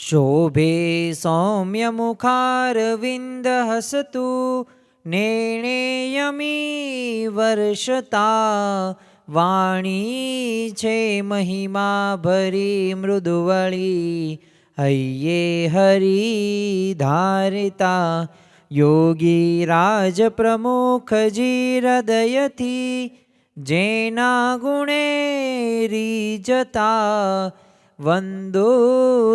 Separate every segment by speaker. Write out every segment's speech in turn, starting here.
Speaker 1: शोभे सौम्यमुखारविन्दहसतु नेणेयमी वर्षता वाणी छे महिमा भरी मृदुवळी हय्ये हरि धारिता योगी राज प्रमुख जी हृदयथी जेना गुणे રીજતા વંદો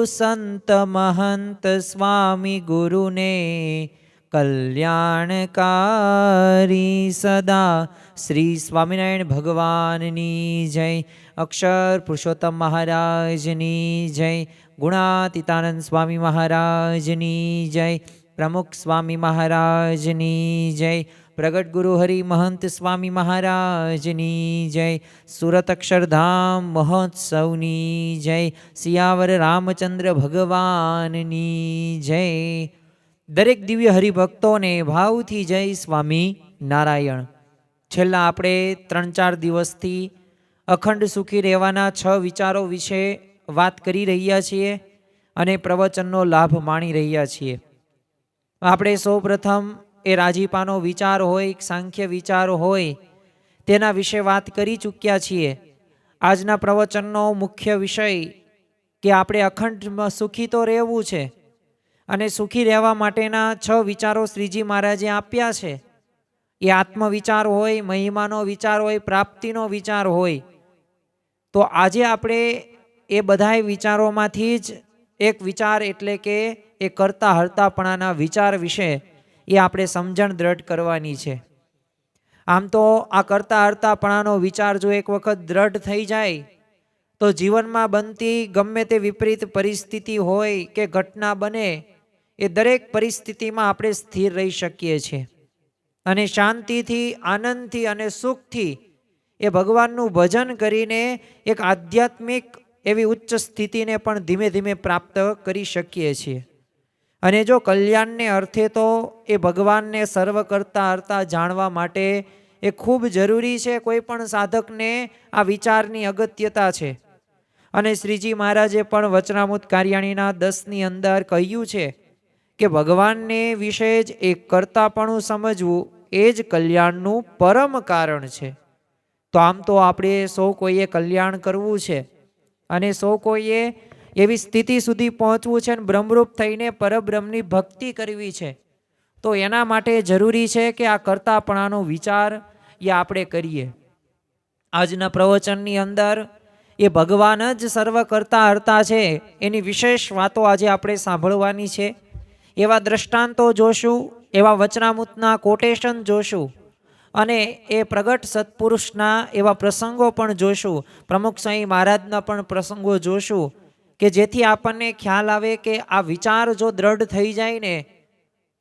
Speaker 1: સંત મહંત સ્વામી ગુરુને કલ્યાણકારી સદા. શ્રી સ્વામિનારાયણ ભગવાનની જય. અક્ષર પુરુષોત્તમ મહારાજની જય. ગુણાતીતાનંદ સ્વામી મહારાજની જય. પ્રમુખ સ્વામી મહારાજની જય. પ્રગટ ગુરુ હરિ મહંત સ્વામી મહારાજની જય. સુરત અક્ષરધામ મહોત્સવની જય. સિયાવર રામચંદ્ર ભગવાનની જય. દરેક દિવ્ય હરિભક્તોને ભાવથી જય સ્વામી નારાયણ. છેલ્લા આપણે 3-4 દિવસથી અખંડ સુખી રહેવાના 6 વિચારો વિશે વાત કરી રહ્યા છીએ અને પ્રવચનનો લાભ માણી રહ્યા છીએ. આપણે સૌપ્રથમ એ રાજીપાનો વિચાર હોય, સાંખ્ય વિચાર હોય, તેના વિશે વાત કરી ચૂક્યા છીએ. આજના પ્રવચનનો મુખ્ય વિષય કે આપણે અખંડ સુખી તો રહેવું છે અને સુખી રહેવા માટેના 6 વિચારો શ્રીજી મહારાજે આપ્યા છે. એ આત્મવિચાર હોય, મહિમાનો વિચાર હોય, પ્રાપ્તિનો વિચાર હોય. તો આજે આપણે એ બધા વિચારોમાંથી જ એક વિચાર એટલે કે એ કરતા હરતાપણાના વિચાર વિશે એ આપણે સમજણ દ્રઢ કરવાની છે. આમ તો આ કરતા હરતાપણાનો વિચાર જો એક વખત દ્રઢ થઈ જાય તો જીવનમાં બનતી ગમે તે વિપરીત પરિસ્થિતિ હોય કે ઘટના બને એ દરેક પરિસ્થિતિમાં આપણે સ્થિર રહી શકીએ છીએ અને શાંતિથી, આનંદથી અને સુખથી એ ભગવાનનું ભજન કરીને એક આધ્યાત્મિક એવી ઉચ્ચ સ્થિતિને પણ ધીમે ધીમે પ્રાપ્ત કરી શકીએ છીએ. અને જો કલ્યાણને અર્થે તો એ ભગવાનને સર્વ કરતા હરતા જાણવા માટે એ ખૂબ જરૂરી છે. કોઈ પણ સાધકને આ વિચારની અગત્યતા છે. અને શ્રીજી મહારાજે પણ વચનામૃત કાર્યાણીના 10ની અંદર કહ્યું છે કે ભગવાનને વિશે જ એક કરતાપણું સમજવું એ જ કલ્યાણનું પરમ કારણ છે. તો આમ તો આપણે સૌ કોઈએ કલ્યાણ કરવું છે અને સૌ કોઈએ એવી સ્થિતિ સુધી પહોંચવું છે અને બ્રહ્મરૂપ થઈને પરબ્રહ્મની ભક્તિ કરવી છે. તો એના માટે જરૂરી છે કે આ કરતાપણાનો વિચાર એ આપણે કરીએ. આજના પ્રવચનની અંદર એ ભગવાન જ સર્વ કરતા હરતા છે એની વિશેષ વાતો આજે આપણે સાંભળવાની છે. એવા દ્રષ્ટાંતો જોશું, એવા વચનામૃતના કોટેશન જોશું અને એ પ્રગટ સત્પુરુષના એવા પ્રસંગો પણ જોશું. પ્રમુખ સ્વામી મહારાજના પણ પ્રસંગો જોશું કે જેથી આપણને ખ્યાલ આવે કે આ વિચાર જો દ્રઢ થઈ જાય ને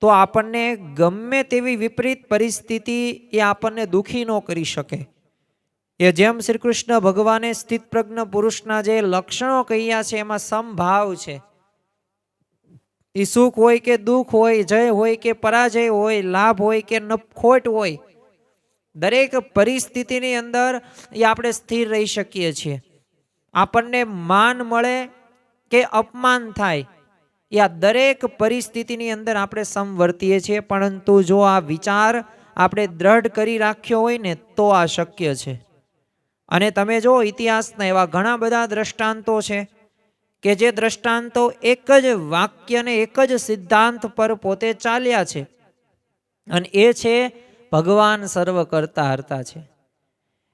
Speaker 1: તો આપણને ગમે તેવી વિપરીત પરિસ્થિતિ એ આપણને દુઃખી ન કરી શકે. એ જેમ શ્રી કૃષ્ણ ભગવાને સ્થિત પ્રજ્ઞ પુરુષના જે લક્ષણો કહ્યા છે એમાં સમભાવ છે. એ સુખ હોય કે દુઃખ હોય, જય હોય કે પરાજય હોય, લાભ હોય કે ખોટ હોય, દરેક પરિસ્થિતિની અંદર એ આપણે સ્થિર રહી શકીએ છીએ. આપણને માન મળે કે અપમાન થાય એ આ દરેક પરિસ્થિતિની અંદર આપણે સમવર્તીએ છીએ. પરંતુ જો આ વિચાર આપણે દ્રઢ કરી રાખ્યો હોય ને તો આ શક્ય છે. અને તમે જો ઇતિહાસના એવા ઘણા બધા દ્રષ્ટાંતો છે કે જે દ્રષ્ટાંતો એક જ વાક્યને એક જ સિદ્ધાંત પર પોતે ચાલ્યા છે અને એ છે ભગવાન સર્વ કરતા હરતા છે.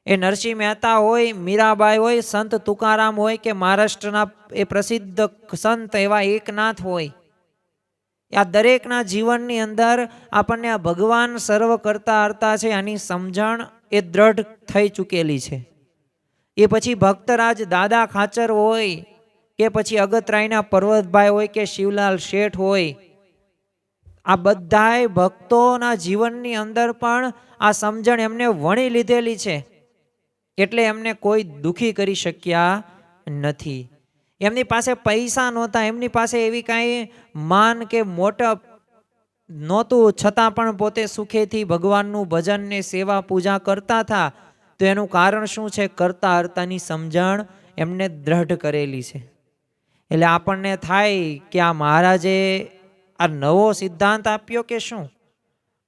Speaker 1: એ નરસિંહ મહેતા હોય, મીરાબાઈ હોય, સંત તુકારામ હોય કે મહારાષ્ટ્રના એ પ્રસિદ્ધ સંત એવા એકનાથ હોય, આ દરેકના જીવનની અંદર આપણને આ ભગવાન સર્વ કરતા હરતા છે આની સમજણ એ દ્રઢ થઈ ચૂકેલી છે. એ પછી ભક્તરાજ દાદા ખાચર હોય કે પછી અગતરાયના પર્વતભાઈ હોય કે શિવલાલ શેઠ હોય, આ બધાય ભક્તોના જીવનની અંદર પણ આ સમજણ એમને વણી લીધેલી છે એટલે એમને કોઈ દુઃખી કરી શક્યા નથી. એમની પાસે પૈસા નહોતા, એમની પાસે એવી કાંઈ માન કે મોટપ નહોતું, છતાં પણ પોતે સુખેથી ભગવાનનું ભજન ને સેવા પૂજા કરતા હતા. તો એનું કારણ શું છે? કરતા હરતાની સમજણ એમને દ્રઢ કરેલી છે. એટલે આપણને થાય કે આ મહારાજે આ નવો સિદ્ધાંત આપ્યો કે શું?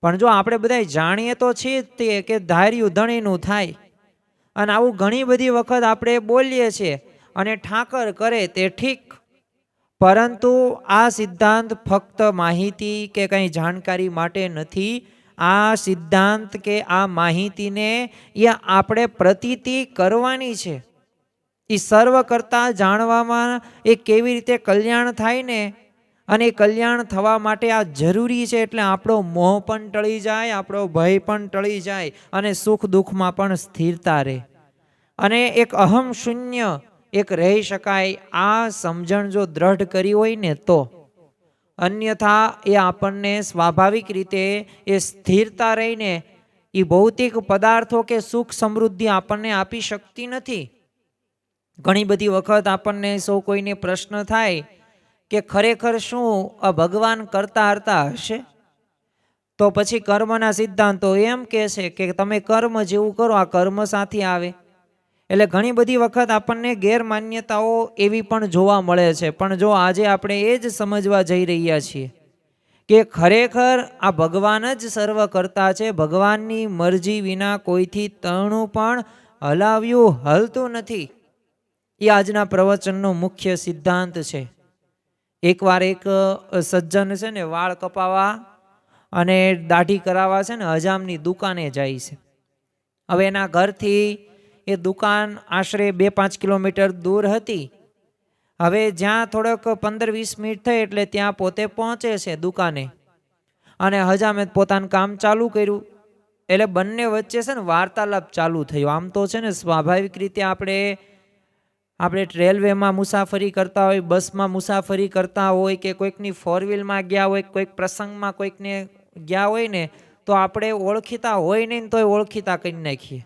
Speaker 1: પણ જો આપણે બધા જાણીએ તો છીએ જ તે કે ધાર્યું ધણીનું થાય. અને આવું ઘણી બધી વખત આપણે બોલીએ છીએ અને ઠાકર કરે તે ઠીક, પરંતુ આ સિદ્ધાંત ફક્ત માહિતી કે કંઈ જાણકારી માટે નથી. આ સિદ્ધાંત કે આ માહિતીને એ આપણે પ્રતીતિ કરવાની છે. એ સર્વ કરતા જાણવામાં એ કેવી રીતે કલ્યાણ થાય ને, અને કલ્યાણ થવા માટે આ જરૂરી છે. એટલે આપણો મોહ પણ ટળી જાય, આપણો ભય પણ ટળી જાય અને સુખ દુઃખમાં પણ સ્થિરતા રહે અને એક અહમ શૂન્ય એક રહી શકાય. આ સમજણ જો દ્રઢ કરી હોય ને તો, અન્યથા એ આપણને સ્વાભાવિક રીતે એ સ્થિરતા રહીને એ ભૌતિક પદાર્થો કે સુખ સમૃદ્ધિ આપણને આપી શકતી નથી. ઘણી બધી વખત આપણને સૌ કોઈને પ્રશ્ન થાય કે ખરેખર શું આ ભગવાન કરતા હરતા હશે? તો પછી કર્મના સિદ્ધાંતો એમ કહે છે કે તમે કર્મ જેવું કરો, આ કર્મ સાથે આવે. એટલે ઘણી બધી વખત આપણને ગેરમાન્યતાઓ એવી પણ જોવા મળે છે. પણ જો આજે આપણે એ જ સમજવા જઈ રહ્યા છીએ કે ખરેખર આ ભગવાન જ સર્વ કરતા છે. ભગવાનની મરજી વિના કોઈથી તણું પણ હલાવ્યું હલતું નથી. એ આજના પ્રવચનનો મુખ્ય સિદ્ધાંત છે. એકવાર એક સજ્જન છે ને વાળ કપાવા અને દાઢી કરાવવા છે ને હજામની દુકાને જાય છે. હવે એના ઘરથી એ દુકાન આશરે 2-5 કિલોમીટર દૂર હતી. હવે જ્યાં થોડોક 15-20 મિનિટ થઈ એટલે ત્યાં પોતે પહોંચે છે દુકાને, અને હજામે પોતાનું કામ ચાલુ કર્યું. એટલે બંને વચ્ચે છે ને વાર્તાલાપ ચાલુ થયો. આમ તો છે ને સ્વાભાવિક રીતે આપણે રેલવેમાં મુસાફરી કરતા હોય, બસમાં મુસાફરી કરતા હોય કે કોઈકની 4 વ્હીલમાં ગયા હોય, કોઈક પ્રસંગમાં કોઈકને ગયા હોય ને, તો આપણે ઓળખીતા હોય નહીં તોય ઓળખીતા કરી નાખીએ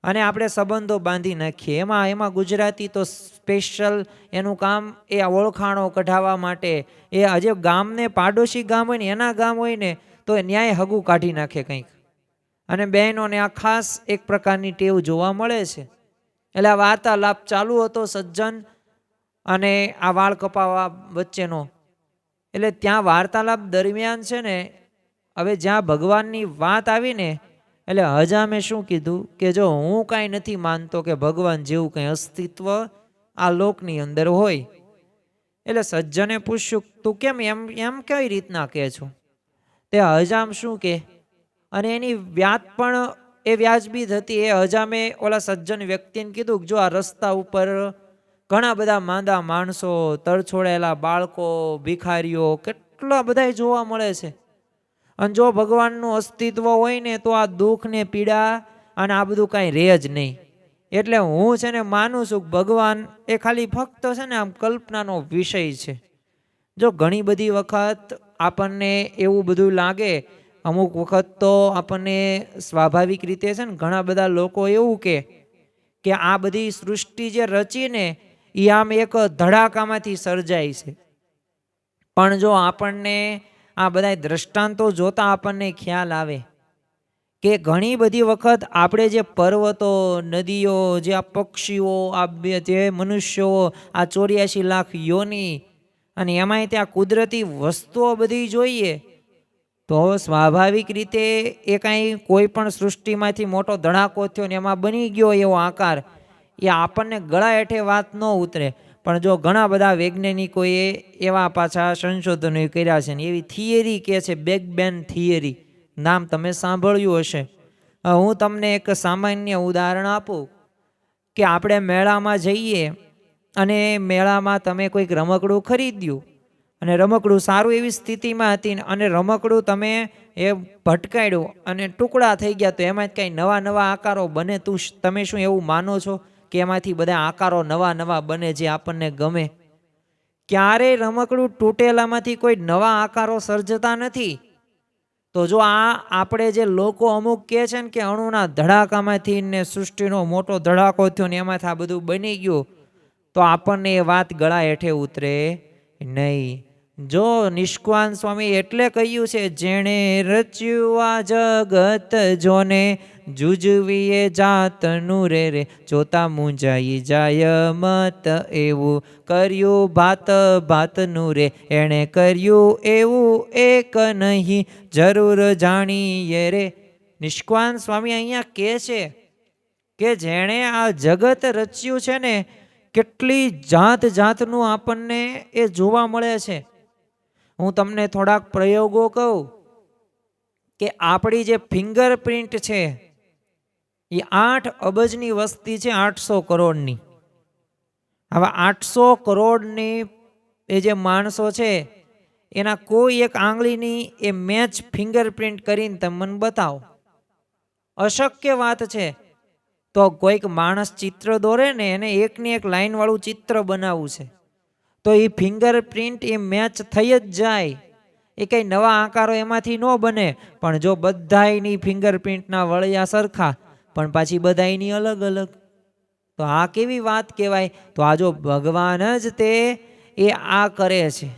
Speaker 1: અને આપણે સંબંધો બાંધી નાખીએ. એમાં ગુજરાતી તો સ્પેશિયલ એનું કામ એ ઓળખાણો કઢાવવા માટે. એ હજે ગામને પાડોશી ગામ હોય ને એના ગામ હોય ને તો એ ન્યાય હગું કાઢી નાખે કંઈક. અને બહેનોને આ ખાસ એક પ્રકારની ટેવ જોવા મળે છે. એટલે આ વાર્તાલાપ ચાલુ હતો સજ્જન અને આ વાળ કપાવા વચ્ચેનો. એટલે ત્યાં વાર્તાલાપ દરમિયાન છે ને, હવે જ્યાં ભગવાનની વાત આવી ને, એટલે હજામે શું કીધું કે જો હું કાંઈ નથી માનતો કે ભગવાન જેવું કંઈ અસ્તિત્વ આ લોકની અંદર હોય. એટલે સજ્જને પૂછ્યું તું કેમ એમ કઈ રીતના કહે છો? તે હજામ શું કે, અને એની વાત પણ એ વ્યાજબી હતી. એ હજામે ઓલા સજ્જન વ્યક્તિને કીધું કે જો આ રસ્તા ઉપર ઘણા બધા માંદા માણસો, તરછોડેલા બાળકો, ભિખારીઓ કેટલા બધા જોવા મળે છે. અને જો ભગવાનનું અસ્તિત્વ હોય ને તો આ દુઃખ ને પીડા અને આ બધું કાંઈ રહે જ નહીં. એટલે હું છે ને માનું છું કે ભગવાન એ ખાલી ફક્ત છે ને આમ કલ્પનાનો વિષય છે. જો ઘણી બધી વખત આપણને એવું બધું લાગે, અમુક વખત તો આપણને સ્વાભાવિક રીતે છે ને ઘણા બધા લોકો એવું કે આ બધી સૃષ્ટિ જે રચીને એ આમ એક ધડાકામાંથી સર્જાય છે. પણ જો આપણને આ બધા દ્રષ્ટાંતો જોતા આપણને ખ્યાલ આવે કે ઘણી બધી વખત આપણે જે પર્વતો, નદીઓ, જે આ પક્ષીઓ, આ જે મનુષ્યો, આ 84 લાખ યોની, અને એમાંય ત્યાં કુદરતી વસ્તુઓ બધી જોઈએ તો સ્વાભાવિક રીતે એ કાંઈ કોઈ પણ સૃષ્ટિમાંથી મોટો ધડાકો થયો ને એમાં બની ગયો એવો આકાર, એ આપણને ગળા હેઠે વાત ન ઉતરે. પણ જો ઘણા બધા વૈજ્ઞાનિકોએ એવા પાછા સંશોધનો કર્યા છે ને એવી થિયરી કહે છે, બેગ બેન થિયરી, નામ તમે સાંભળ્યું હશે. હું તમને એક સામાન્ય ઉદાહરણ આપું કે આપણે મેળામાં જઈએ અને મેળામાં તમે કોઈક રમકડું ખરીદ્યું અને રમકડું સારું એવી સ્થિતિમાં હતી અને રમકડું તમે એ ભટકાડ્યું અને ટુકડા થઈ ગયા, તો એમાં કંઈ નવા નવા આકારો બને? તમે શું એવું માનો છો કે એમાંથી બધા આકારો નવા નવા બને જે આપણને ગમે? ક્યારેય રમકડું તૂટેલામાંથી કોઈ નવા આકારો સર્જતા નથી. તો જો આ આપણે જે લોકો અમુક કહે છે ને કે અણુના ધડાકામાંથી ને સૃષ્ટિનો મોટો ધડાકો થયો ને એમાંથી આ બધું બની ગયું, તો આપણને એ વાત ગળા હેઠે ઉતરે નહીં. જો નિષ્કાન સ્વામી એટલે કહ્યું છે, જેણે રચ્યું આ જગત જોને જુજવીએ જાતનું રે જોતા મૂંઝાઈ જાય મત એવું કર્યું ભાત ભાતનું રે એણે કર્યું એવું એક નહીં જરૂર જાણીએ રે. નિષ્કાન સ્વામી અહીંયા કહે છે કે જેણે આ જગત રચ્યું છે ને, કેટલી જાત જાતનું આપણને એ જોવા મળે છે. હું તમને થોડાક પ્રયોગો કહું કે આપણી જે ફિંગરપ્રિન્ટ છે એ 8 અબજની વસ્તી છે, 800 કરોડની. હવે 800 કરોડની એ જે માણસો છે એના કોઈ એક આંગળીની એ મેચ ફિંગરપ્રિન્ટ કરીને તમે મને બતાવો. અશક્ય વાત છે. તો કોઈક માણસ ચિત્ર દોરે ને, એને એકની એક લાઈન વાળું ચિત્ર બનાવવું છે તો એ ફિંગરપ્રિન્ટ એ મેચ થઈ જ જાય. એ કંઈ નવા આકારો એમાંથી ન બને. પણ જો બધાયની ફિંગરપ્રિન્ટના વળિયા સરખા પણ પાછી બધાયની અલગ અલગ, તો આ કેવી વાત કહેવાય? તો આ જો ભગવાન જ તે એ આ કરે છે.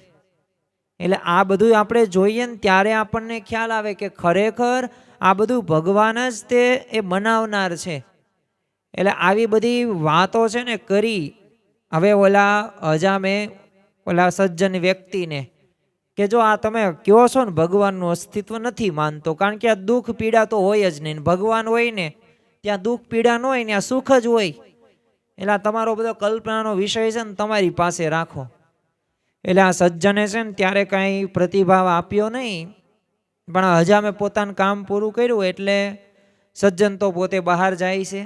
Speaker 1: એટલે આ બધું આપણે જોઈએ ને ત્યારે આપણને ખ્યાલ આવે કે ખરેખર આ બધું ભગવાન જ તે એ બનાવનાર છે. એટલે આવી બધી વાતો છે ને કરી. હવે ઓલા અજામે ઓલા સજ્જન વ્યક્તિને કે જો આ તમે કહો છો ને ભગવાનનું અસ્તિત્વ નથી માનતો, કારણ કે આ દુઃખ પીડા તો હોય જ નહીં. ભગવાન હોય ને ત્યાં દુઃખ પીડા ન હોય ને આ સુખ જ હોય. એટલે આ તમારો બધો કલ્પનાનો વિષય છે ને તમારી પાસે રાખો. એટલે આ સજ્જને છે ને ત્યારે કાંઈ પ્રતિભાવ આપ્યો નહીં, પણ હજામે પોતાનું કામ પૂરું કર્યું એટલે સજ્જન તો પોતે બહાર જાય છે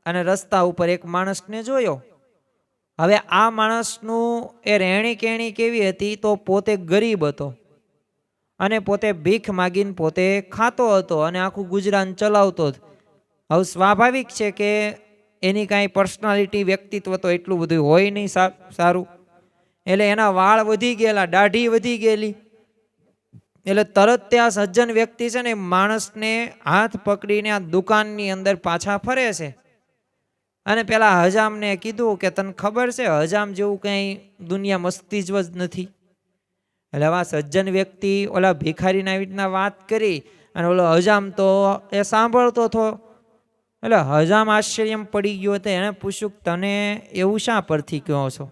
Speaker 1: અને રસ્તા ઉપર એક માણસને જોયો. હવે આ માણસનું એ રહેણી કહેણી કેવી હતી? તો પોતે ગરીબ હતો અને પોતે ભીખ માગીને પોતે ખાતો હતો અને આખું ગુજરાન ચલાવતો હતો. હવે સ્વાભાવિક છે કે એની કાંઈ પર્સનાલિટી, વ્યક્તિત્વ તો એટલું બધું હોય નહીં સારું. એટલે એના વાળ વધી ગયેલા, દાઢી વધી ગયેલી. એટલે તરત ત્યાં સજ્જન વ્યક્તિ છે ને માણસને હાથ પકડીને આ દુકાનની અંદર પાછા ફરે છે અને પેલા હજામને કીધું કે તને ખબર છે હજામ જેવું કંઈ દુનિયા મસ્તીજ જ નથી. એટલે આવા સજ્જન વ્યક્તિ ઓલા ભિખારીના આવી રીતના વાત કરી અને ઓલો હજામ તો એ સાંભળતો હતો. એટલે હજામ આશ્ચર્યમાં પડી ગયો હતો. એણે પૂછ્યું તને એવું શા પરથી કહો છો?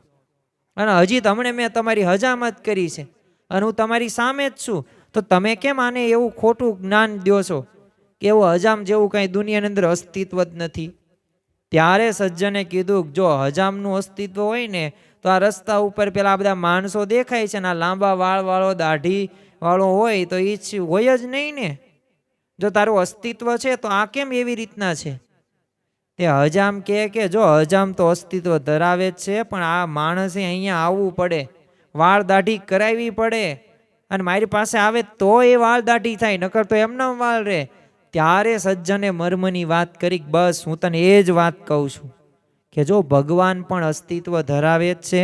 Speaker 1: અને હજી તમને મેં તમારી હજામત કરી છે અને હું તમારી સામે જ છું, તો તમે કેમ આને એવું ખોટું જ્ઞાન દો છો કે એવું હજામ જેવું કાંઈ દુનિયાની અંદર અસ્તિત્વ જ નથી? ત્યારે સજ્જને કીધું જો હજામનું અસ્તિત્વ હોય ને તો આ રસ્તા ઉપર પેલા બધા માણસો દેખાય છે ને આ લાંબા વાળ વાળો, દાઢી વાળો હોય તો એ હોય જ નહીં ને. જો તારું અસ્તિત્વ છે તો આ કેમ એવી રીતના છે? તે હજામ કે જો હજામ તો અસ્તિત્વ ધરાવે જ છે, પણ આ માણસે અહીંયા આવવું પડે, વાળ દાઢી કરાવવી પડે અને મારી પાસે આવે તો એ વાળ દાઢી થાય, નકર તો એમના વાળ રહે. ત્યારે સજ્જને મર્મની વાત કરી. બસ હું તને એ જ વાત કહું છું કે જો ભગવાન પણ અસ્તિત્વ ધરાવે જ છે,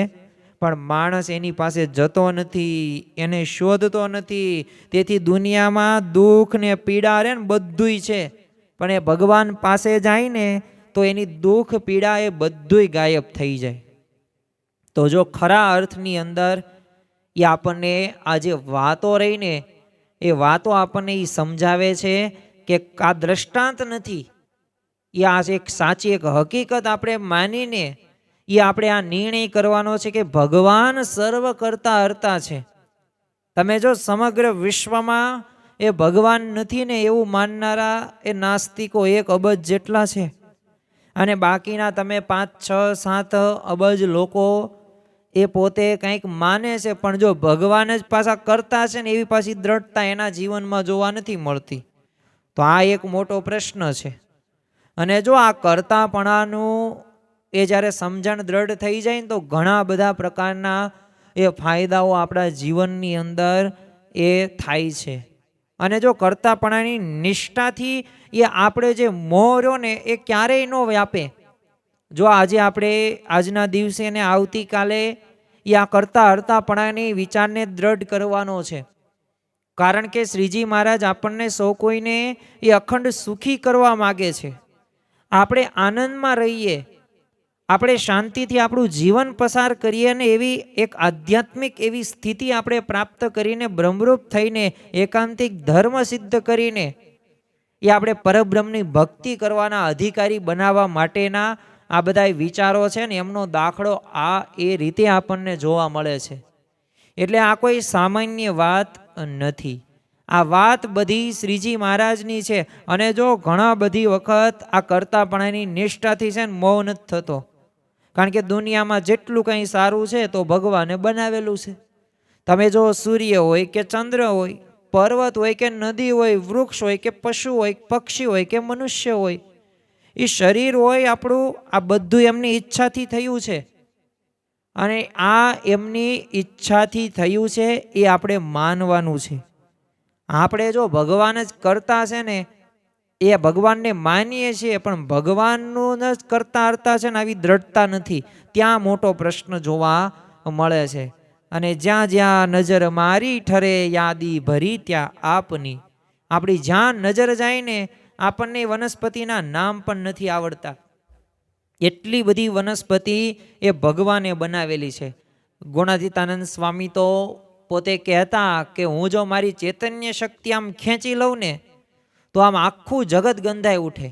Speaker 1: પણ માણસ એની પાસે જતો નથી, એને શોધતો નથી. તેથી દુનિયામાં દુઃખ ને પીડા રે ને બધુંય છે, પણ એ ભગવાન પાસે જાય ને તો એની દુઃખ પીડા એ બધુંય ગાયબ થઈ જાય. તો જો ખરા અર્થની અંદર એ આપણને આ જે વાતો રહીને એ વાતો આપણને એ સમજાવે છે કે આ દ્રષ્ટાંત નથી, એ આ એક સાચી એક હકીકત આપણે માનીને એ આપણે આ નિર્ણય કરવાનો છે કે ભગવાન સર્વ કરતા હરતા છે. તમે જો સમગ્ર વિશ્વમાં એ ભગવાન નથી ને એવું માનનારા એ નાસ્તિકો 1 અબજ જેટલા છે અને બાકીના તમે 5, 6, 7 અબજ લોકો એ પોતે કંઈક માને છે, પણ જો ભગવાન જ પાછા કરતા છે ને એવી પાછી દ્રઢતા એના જીવનમાં જોવા નથી મળતી. તો આ એક મોટો પ્રશ્ન છે. અને જો આ કરતાપણાનું એ જ્યારે સમજણ દ્રઢ થઈ જાય ને તો ઘણા બધા પ્રકારના એ ફાયદાઓ આપણા જીવનની અંદર એ થાય છે. અને જો કરતાપણાની નિષ્ઠાથી એ આપણે જે મોહ રહ્યો ને એ ક્યારેય ન વ્યાપે. જો આજે આપણે આજના દિવસે ને આવતીકાલે એ આ કરતા હરતાપણાની વિચારને દ્રઢ કરવાનો છે. કારણ કે શ્રીજી મહારાજ આપણને સૌ કોઈને એ અખંડ સુખી કરવા માગે છે. આપણે આનંદમાં રહીએ, આપણે શાંતિથી આપણું જીવન પસાર કરીએ ને એવી એક આધ્યાત્મિક એવી સ્થિતિ આપણે પ્રાપ્ત કરીને બ્રહ્મરૂપ થઈને એકાંતિક ધર્મ સિદ્ધ કરીને એ આપણે પરબ્રહ્મની ભક્તિ કરવાના અધિકારી બનાવવા માટેના આ બધા વિચારો છે ને, એમનો દાખલો આ એ રીતે આપણને જોવા મળે છે. એટલે આ કોઈ સામાન્ય વાત નથી. આ વાત બધી શ્રીજી મહારાજની છે. અને જો ઘણા બધી વખત આ કરતાપણાની નિષ્ઠાથી છે ને મોહ નથી થતો. કારણ કે દુનિયામાં જેટલું કંઈ સારું છે તો ભગવાને બનાવેલું છે. તમે જો સૂર્ય હોય કે ચંદ્ર હોય, પર્વત હોય કે નદી હોય, વૃક્ષ હોય કે પશુ હોય, પક્ષી હોય કે મનુષ્ય હોય, એ શરીર હોય આપણું, આ બધું એમની ઈચ્છાથી થયું છે. અને આ એમની ઈચ્છાથી થયું છે એ આપણે માનવાનું છે. આપણે જો ભગવાન જ કરતા છે ને, એ ભગવાનને માનીએ છીએ, પણ ભગવાનનું જ કરતા હરતા છે ને આવી દ્રઢતા નથી. ત્યાં મોટો પ્રશ્ન જોવા મળે છે. અને જ્યાં જ્યાં નજર મારી ઠરે યાદી ભરી ત્યાં આપની. આપણી જ્યાં નજર જાય ને, આપણને વનસ્પતિના નામ પણ નથી આવડતા. એટલી બધી વનસ્પતિ એ ભગવાને બનાવેલી છે. ગુણાતીતાનંદ સ્વામી તો પોતે કહેતા કે હું જો મારી ચૈતન્ય શક્તિ આમ ખેંચી લઉં ને તો આમ આખું જગત ગંધાઈ ઉઠે.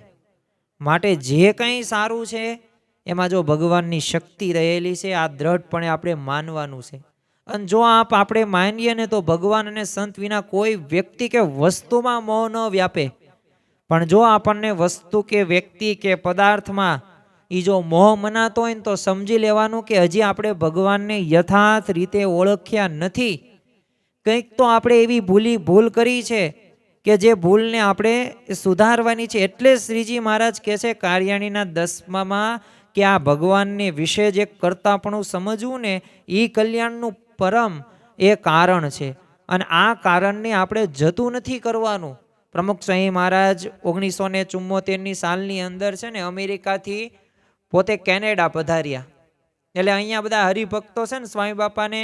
Speaker 1: માટે જે કંઈ સારું છે એમાં જો ભગવાનની શક્તિ રહેલી છે, આ દ્રઢપણે આપણે માનવાનું છે. અને જો આપણે માનીએ ને તો ભગવાન અને સંત વિના કોઈ વ્યક્તિ કે વસ્તુમાં મોહ ન વ્યાપે. પણ જો આપણને વસ્તુ કે વ્યક્તિ કે પદાર્થમાં એ જો મોહ મનાતો હોય ને તો સમજી લેવાનું કે હજી આપણે ભગવાનને યથાર્થ રીતે ઓળખ્યા નથી. કંઈક તો આપણે એવી ભૂલ કરી છે કે જે ભૂલને આપણે સુધારવાની છે. એટલે શ્રીજી મહારાજ કહે છે કાર્યાણીના 10માં કે આ ભગવાનને વિશે જે કરતાપણું સમજવું ને એ કલ્યાણનું પરમ એ કારણ છે. અને આ કારણને આપણે જતું નથી કરવાનું. પ્રમુખ સ્વામી મહારાજ 1974ની સાલની અંદર છે ને અમેરિકાથી પોતે કેનેડા પધાર્યા. એટલે અહીંયા બધા હરિભક્તો છે ને સ્વામી બાપાને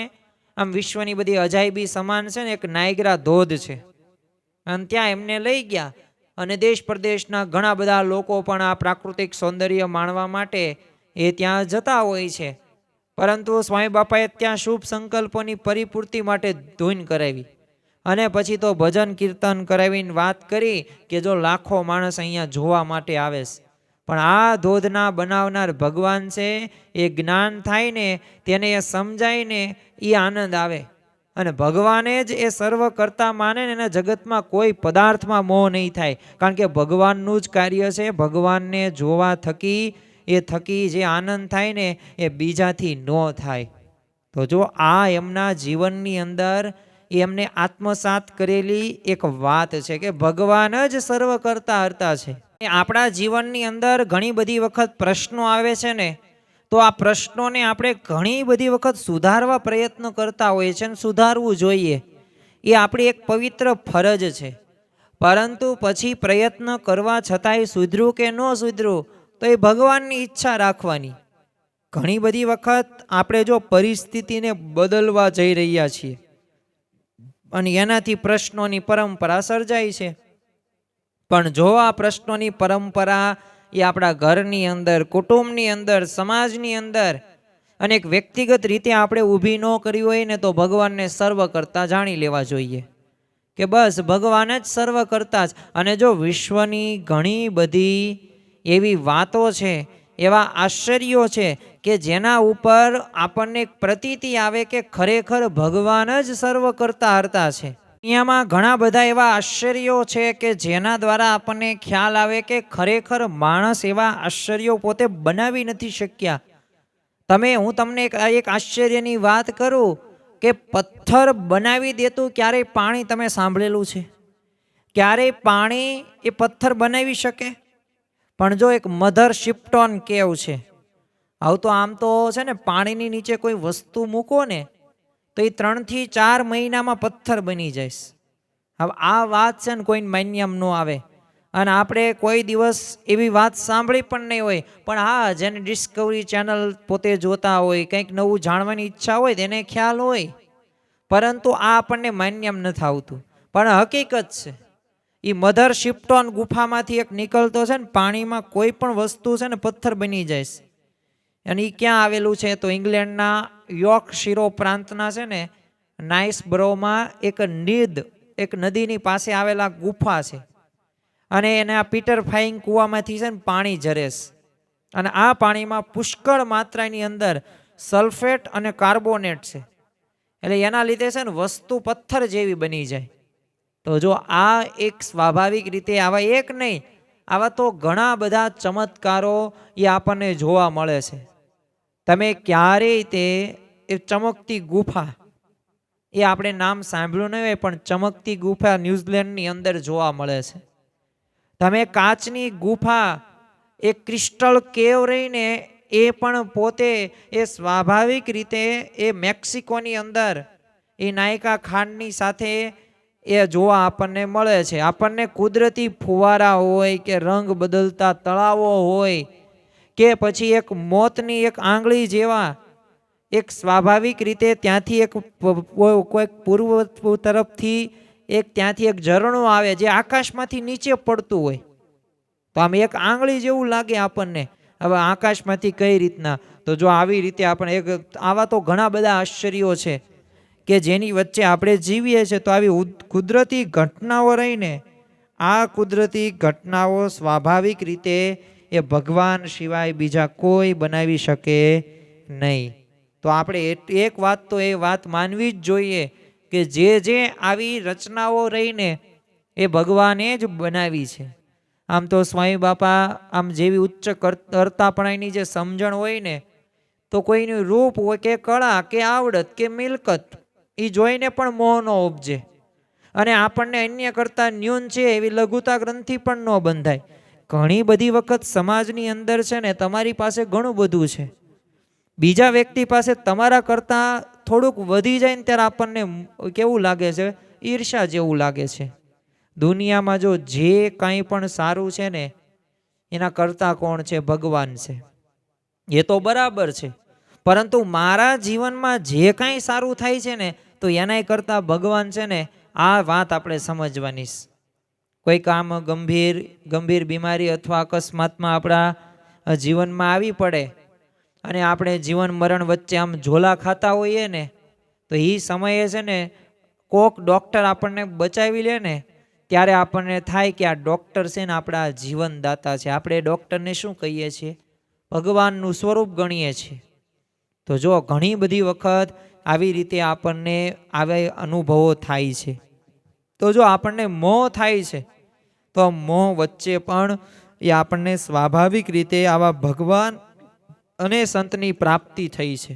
Speaker 1: આમ વિશ્વની બધી અજાયબી સમાન છે ને એક નાયગ્રા ધોધ છે, અને ત્યાં એમને લઈ ગયા. અને દેશ પ્રદેશના ઘણા બધા લોકો પણ આ પ્રાકૃતિક સૌંદર્ય માણવા માટે એ ત્યાં જતા હોય છે. પરંતુ સ્વામી બાપાએ ત્યાં શુભ સંકલ્પોની પરિપૂર્તિ માટે ધૂન કરાવી. અને પછી તો ભજન કીર્તન કરાવીને વાત કરી કે જો લાખો માણસ અહીંયા જોવા માટે આવે છે, પણ આ ધોધના બનાવનાર ભગવાન છે, એ જ્ઞાન થાય ને તેને એ સમજાય ને એ આનંદ આવે. અને ભગવાને જ એ સર્વ કરતા માને ને એના જગતમાં કોઈ પદાર્થમાં મોહ નહીં થાય. કારણ કે ભગવાનનું જ કાર્ય છે. ભગવાનને જોવા થકી એ થકી જે આનંદ થાય ને એ બીજાથી ન થાય. તો જો આ એમના જીવનની અંદર એમને આત્મસાત કરેલી એક વાત છે કે ભગવાન જ સર્વ કરતા હરતા છે. આપણા જીવનની અંદર ઘણી બધી વખત પ્રશ્નો આવે છે ને, તો આ પ્રશ્નોને આપણે ઘણી બધી વખત સુધારવા પ્રયત્ન કરતા હોઈએ છીએ અને સુધારવું જોઈએ. એ આપણી એક પવિત્ર ફરજ છે. પરંતુ પછી પ્રયત્ન કરવા છતાંય સુધર્યું કે ન સુધર્યું તો એ ભગવાનની ઈચ્છા રાખવાની. ઘણી બધી વખત આપણે જો પરિસ્થિતિને બદલવા જઈ રહ્યા છીએ અને એનાથી પ્રશ્નોની પરંપરા સર્જાય છે. પણ જો આ પ્રશ્નોની પરંપરા એ આપણા ઘરની અંદર, કુટુંબની અંદર, સમાજની અંદર અને એક વ્યક્તિગત રીતે આપણે ઊભી ન કરી હોય ને તો ભગવાનને સર્વ કરતા જાણી લેવા જોઈએ કે બસ ભગવાન જ સર્વ કરતા જ. અને જો વિશ્વની ઘણી બધી એવી વાતો છે, એવા આશ્ચર્યો છે કે જેના ઉપર આપણને પ્રતીતિ આવે કે ખરેખર ભગવાન જ સર્વ કરતા હરતા છે. દુનિયામાં ઘણા બધા એવા આશ્ચર્યો છે કે જેના દ્વારા આપણને ખ્યાલ આવે કે ખરેખર માણસ એવા આશ્ચર્યો પોતે બનાવી નથી શક્યા. હું તમને એક આશ્ચર્યની વાત કરું કે પથ્થર બનાવી દેતું ક્યારેય પાણી તમે સાંભળેલું છે? ક્યારેય પાણી એ પથ્થર બનાવી શકે? પણ જો એક મધર શિપ્ટોન કેવ છે, આવું તો આમ તો છે ને પાણીની નીચે કોઈ વસ્તુ મૂકો ને તો એ 3 થી 4 મહિનામાં પથ્થર બની જાય. હવે આ વાત છે ને કોઈને માન્યમ ન આવે. અને આપણે કોઈ દિવસ એવી વાત સાંભળી પણ નહીં હોય, પણ હા જેને ડિસ્કવરી ચેનલ પોતે જોતા હોય, કંઈક નવું જાણવાની ઈચ્છા હોય તેને ખ્યાલ હોય. પરંતુ આ આપણને માન્યમ નથી આવતું, પણ હકીકત છે. એ મધર શિપ્ટોન ગુફામાંથી એક નીકળતો છે ને પાણીમાં કોઈ પણ વસ્તુ છે ને પથ્થર બની જાય. અને એ ક્યાં આવેલું છે તો ઇંગ્લેન્ડના યોર્કશીરો પ્રાંતના છે ને નાઇસબરોમાં એક નદીની પાસે આવેલા ગુફા છે. અને એને આ પીટર ફાઈંગ કૂવામાંથી છે ને પાણી ઝરેશ, અને આ પાણીમાં પુષ્કળ માત્રાની અંદર સલ્ફેટ અને કાર્બોનેટ છે, એટલે એના લીધે છે ને વસ્તુ પથ્થર જેવી બની જાય. તો જો આ એક સ્વાભાવિક રીતે આવા એક નહીં, આવા તો ઘણા બધા ચમત્કારો એ આપણને જોવા મળે છે. તમે ક્યારેય તે એ ચમકતી ગુફા, એ આપણે નામ સાંભળ્યું નહીં હોય, પણ ચમકતી ગુફા ન્યૂઝીલેન્ડની અંદર જોવા મળે છે. તમે કાચની ગુફા, એ ક્રિસ્ટલ કેવ રહીને એ પણ પોતે એ સ્વાભાવિક રીતે એ મેક્સિકોની અંદર એ નાયકા ખાંડની સાથે એ જોવા આપણને મળે છે. આપણને કુદરતી ફુવારા હોય કે રંગ બદલતા તળાવો હોય કે પછી એક મોતની એક આંગળી જેવા એક સ્વાભાવિક રીતે ત્યાંથી એક કોઈક પૂર્વ તરફથી એક ત્યાંથી એક ઝરણું આવે જે આકાશમાંથી નીચે પડતું હોય, તો આમ એક આંગળી જેવું લાગે આપણને. હવે આકાશમાંથી કઈ રીતના, તો જો આવી રીતે આપણે એક આવા તો ઘણા બધા આશ્ચર્યો છે કે જેની વચ્ચે આપણે જીવીએ છીએ. તો આવી કુદરતી ઘટનાઓ રહીને, આ કુદરતી ઘટનાઓ સ્વાભાવિક રીતે એ ભગવાન સિવાય બીજા કોઈ બનાવી શકે નહીં. તો આપણે એક વાત તો એ વાત માનવી જ જોઈએ કે જે આવી રચનાઓ રહીને એ ભગવાને જ બનાવી છે. આમ તો સ્વામી બાપા આમ જેવી ઉચ્ચ કરતાપણાની જે સમજણ હોય ને, તો કોઈનું રૂપ હોય કે કળા કે આવડત કે મિલકત, એ જોઈને પણ મોહ ન ઉપજે, અને આપણને અન્ય કરતા ન્યૂન છે એવી લઘુતા ગ્રંથિ પણ ન બંધાય. ઘણી બધી વખત સમાજની અંદર છે ને તમારી પાસે ઘણું બધું છે, બીજા વ્યક્તિ પાસે તમારા કરતાં થોડુંક વધી જાય ને ત્યારે આપણને કેવું લાગે છે, ઈર્ષા જેવું લાગે છે. દુનિયામાં જો જે કાંઈ પણ સારું છે ને એના કરતાં કોણ છે? ભગવાન છે. એ તો બરાબર છે, પરંતુ મારા જીવનમાં જે કાંઈ સારું થાય છે ને, તો એનાય કરતાં ભગવાન છે ને, આ વાત આપણે સમજવાની. કોઈ કામ ગંભીર બીમારી અથવા અકસ્માતમાં આપણા જીવનમાં આવી પડે અને આપણે જીવન મરણ વચ્ચે આમ ઝોલા ખાતા હોઈએ ને, તો એ સમયે છે ને કોક ડૉક્ટર આપણને બચાવી લે ને, ત્યારે આપણને થાય કે આ ડૉક્ટર છે ને આપણા જીવનદાતા છે. આપણે ડૉક્ટરને શું કહીએ છીએ? ભગવાનનું સ્વરૂપ ગણીએ છીએ. તો જો ઘણી બધી વખત આવી રીતે આપણને આવા અનુભવો થાય છે. તો જો આપણને મોહ થાય છે, તો મોહ વચ્ચે પણ એ આપણને સ્વાભાવિક રીતે આવા ભગવાન અને સંતની પ્રાપ્તિ થઈ છે.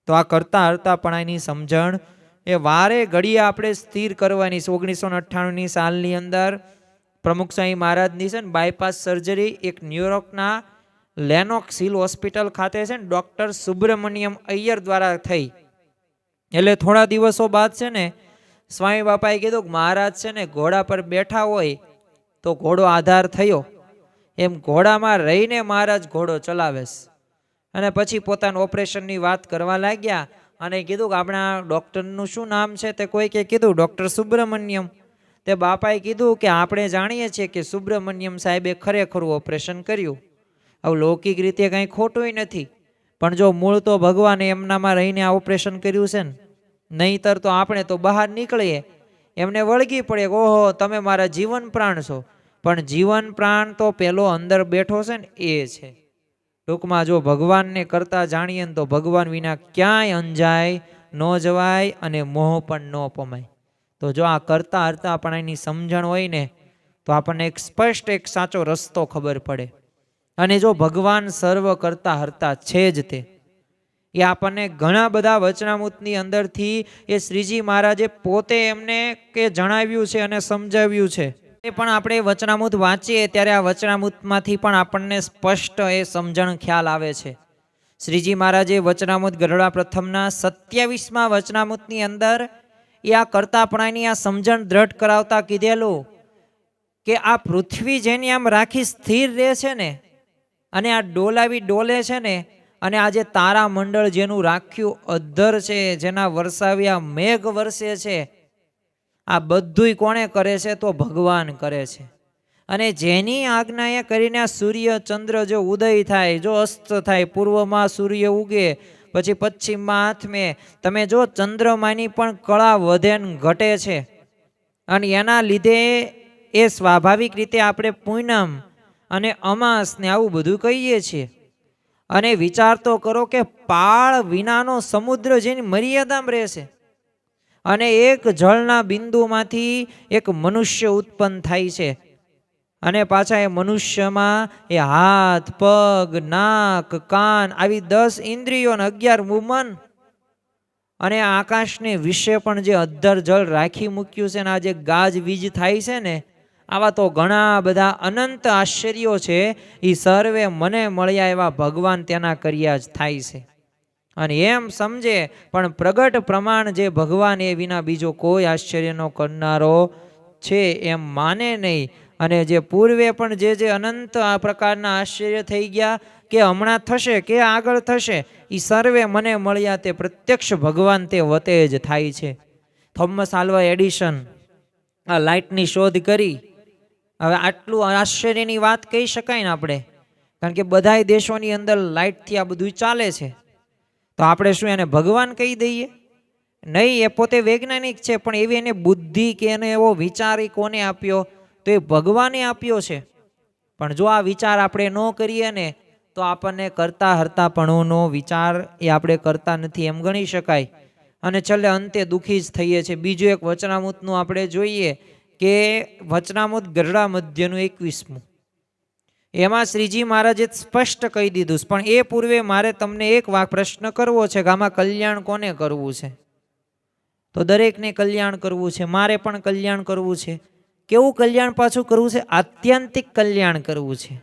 Speaker 1: તો આ કરતા હરતાપણાની સમજણ એ વારે ઘડીએ આપણે સ્થિર કરવાની. 1998ની સાલની અંદર પ્રમુખ સ્વામી મહારાજની છે ને બાયપાસ સર્જરી એક ન્યુયોર્કના લેનોક્સ હિલ હોસ્પિટલ ખાતે છે ને ડૉક્ટર સુબ્રમણ્યમ અય્યર દ્વારા થઈ. એટલે થોડા દિવસો બાદ છે ને સ્વામી બાપાએ કીધું કે મહારાજ છે ને ઘોડા પર બેઠા હોય તો ઘોડો આધાર થયો, એમ ઘોડામાં રહીને મહારાજ ઘોડો ચલાવે છે. અને પછી પોતાના ઓપરેશનની વાત કરવા લાગ્યા અને કીધું કે આપણા ડૉક્ટરનું શું નામ છે? તે કોઈકે કીધું ડૉક્ટર સુબ્રમણ્યમ. તે બાપાએ કીધું કે આપણે જાણીએ છીએ કે સુબ્રમણ્યમ સાહેબે ખરેખરું ઓપરેશન કર્યું. હવે લૌકિક રીતે કંઈ ખોટું નથી, પણ જો મૂળ તો ભગવાને એમનામાં રહીને આ ઓપરેશન કર્યું છે ને, નહીંતર તો આપણે તો બહાર નીકળીએ એમને વળગી પડે કે ઓહો તમે મારા જીવન પ્રાણ છો. પણ જીવન પ્રાણ તો પેલો અંદર બેઠો છે ને એ છે. ટૂંકમાં જો ભગવાનને કરતા જાણીએ ને તો ભગવાન વિના ક્યાંય અંજાય ન જવાય અને મોહ પણ ન પમાય. તો જો આ કરતા હરતાપણાની સમજણ હોય ને, તો આપણને એક સ્પષ્ટ એક સાચો રસ્તો ખબર પડે. અને જો ભગવાન સર્વ કરતા હરતા છે જ, તે એ આપણને ઘણા બધા વચનામૃતની અંદરથી એ શ્રીજી મહારાજે પોતે એમને કે જણાવ્યું છે અને સમજાવ્યું છે. એ પણ આપણે વચનામૃત વાંચીએ ત્યારે આ વચનામૃતમાંથી પણ આપણને સ્પષ્ટ એ સમજણ ખ્યાલ આવે છે. શ્રીજી મહારાજે વચનામૃત ગઢડા પ્રથમના 27મા વચનામૃતની અંદર એ આ કરતાપણાની આ સમજણ દ્રઢ કરાવતા કીધેલું કે આ પૃથ્વી જેની આમ રાખી સ્થિર રહે છે ને, અને આ ડોલાવી ડોલે છે ને, અને આ જે તારા મંડળ જેનું રાખ્યું અધ્ધર છે, જેના વરસાવ્યા મેઘ વરસે છે, આ બધુંય કોણે કરે છે? તો ભગવાન કરે છે. અને જેની આજ્ઞાએ કરીને આ સૂર્ય ચંદ્ર જો ઉદય થાય, જો અસ્ત થાય, પૂર્વમાં સૂર્ય ઉગે પછી પશ્ચિમમાં આથમે, તમે જો ચંદ્રમાની પણ કળા વધે ને ઘટે છે. અને એના લીધે એ સ્વાભાવિક રીતે આપણે પૂનમ અને અમાસ ને આવું બધું કહીએ છીએ. અને વિચાર તો કરો કે પાળ વિનાનો સમુદ્ર જેની મર્યાદામાં રહેશે અને એક જળના બિંદુમાંથી એક મનુષ્ય ઉત્પન્ન થાય છે. અને પાછા એ મનુષ્યમાં એ હાથ, પગ, નાક, કાન આવી 10 ઇન્દ્રિયો અને 11 મન અને આકાશને વિશે પણ જે અધ્ધર જળ રાખી મૂક્યું છે ને આ જે ગાજવીજ થાય છે ને, આવા તો ઘણા બધા અનંત આશ્ચર્યો છે. એ સર્વે મને મળ્યા એવા ભગવાન તેના કર્યા જ થાય છે. અને એમ સમજે પણ પ્રગટ પ્રમાણ જે ભગવાન એ વિના બીજો કોઈ આશ્ચર્યનો કરનારો છે એમ માને નહીં. અને જે પૂર્વે પણ જે અનંત આ પ્રકારના આશ્ચર્ય થઈ ગયા કે હમણાં થશે કે આગળ થશે, એ સર્વે મને મળ્યા તે પ્રત્યક્ષ ભગવાન તે વતે જ થાય છે. થોમસ આલ્વા એડિશન આ લાઇટની શોધ કરી. હવે આટલું આશ્ચર્યની વાત કહી શકાય ને આપણે, કારણ કે બધાય દેશોની અંદર લાઇટથી આ બધું ચાલે છે. તો આપણે શું એને ભગવાન કહી દઈએ? નહીં, એ પોતે વૈજ્ઞાનિક છે, પણ એવી એને બુદ્ધિ કે એને એવો વિચાર એ કોને આપ્યો? તો એ ભગવાને આપ્યો છે. પણ જો આ વિચાર આપણે ન કરીએ ને તો આપણને કરતા હરતાપણુંનો વિચાર એ આપણે કરતા નથી એમ ગણી શકાય. અને છેલ્લે અંતે દુઃખી જ થઈએ છીએ. બીજું એક વચનામૃતનું આપણે જોઈએ કે વચનામૃત ગરડા મધ્યનું 21મું, એમાં શ્રીજી મહારાજે સ્પષ્ટ કહી દીધું. પણ એ પૂર્વે મારે તમને એક પ્રશ્ન કરવો છે કે આમાં કલ્યાણ કોને કરવું છે? તો દરેકને કલ્યાણ કરવું છે, મારે પણ કલ્યાણ કરવું છે. કેવું કલ્યાણ પાછું કરવું છે? આત્યંતિક કલ્યાણ કરવું છે.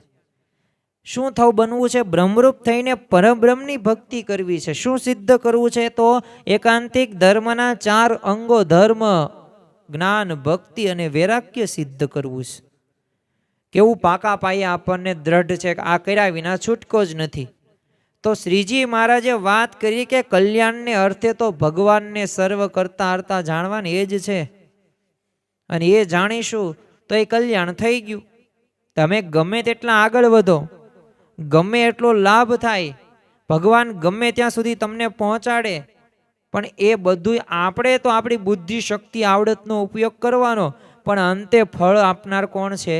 Speaker 1: શું બનવું છે? બ્રહ્મરૂપ થઈને પરબ્રહ્મની ભક્તિ કરવી છે. શું સિદ્ધ કરવું છે? તો એકાંતિક ધર્મના 4 અંગો ધર્મ, જ્ઞાન, ભક્તિ અને વૈરાગ્ય સિદ્ધ કરવું છે. કેવું પાકા પાયા આપણને દ્રઢ છે કે આ કર્યા વિના છૂટકો જ નથી. તો શ્રીજી મહારાજે વાત કરી કે કલ્યાણને અર્થે તો ભગવાનને સર્વ કરતા હરતા જાણવાની એ જ છે. અને એ જાણીશું તો એ કલ્યાણ થઈ ગયું. તમે ગમે તેટલા આગળ વધો, ગમે એટલો લાભ થાય, ભગવાન ગમે ત્યાં સુધી તમને પહોંચાડે, પણ એ બધું આપણે તો આપણી બુદ્ધિ, શક્તિ, આવડતનો ઉપયોગ કરવાનો, પણ અંતે ફળ આપનાર કોણ છે?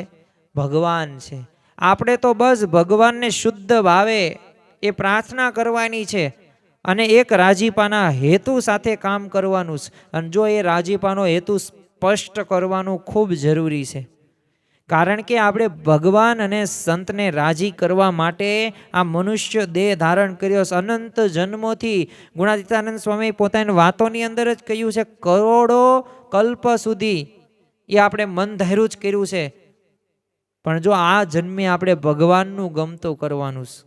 Speaker 1: ભગવાન છે. આપણે તો બસ ભગવાનને શુદ્ધ ભાવે એ પ્રાર્થના કરવાની છે અને એક રાજીપાના હેતુ સાથે કામ કરવાનું છે. અને જો એ રાજીપાનો હેતુ સ્પષ્ટ કરવાનું ખૂબ જરૂરી છે, કારણ કે આપણે ભગવાન અને સંતને રાજી કરવા માટે આ મનુષ્ય દેહ ધારણ કર્યો છે. અનંત જન્મોથી ગુણાતીતાનંદ સ્વામી પોતાની વાતોની અંદર જ કહ્યું છે, કરોડો કલ્પ સુધી એ આપણે મન ધાર્યું જ કર્યું છે. પણ જો આ જન્મે આપણે ભગવાનનું ગમતું કરવાનું છે,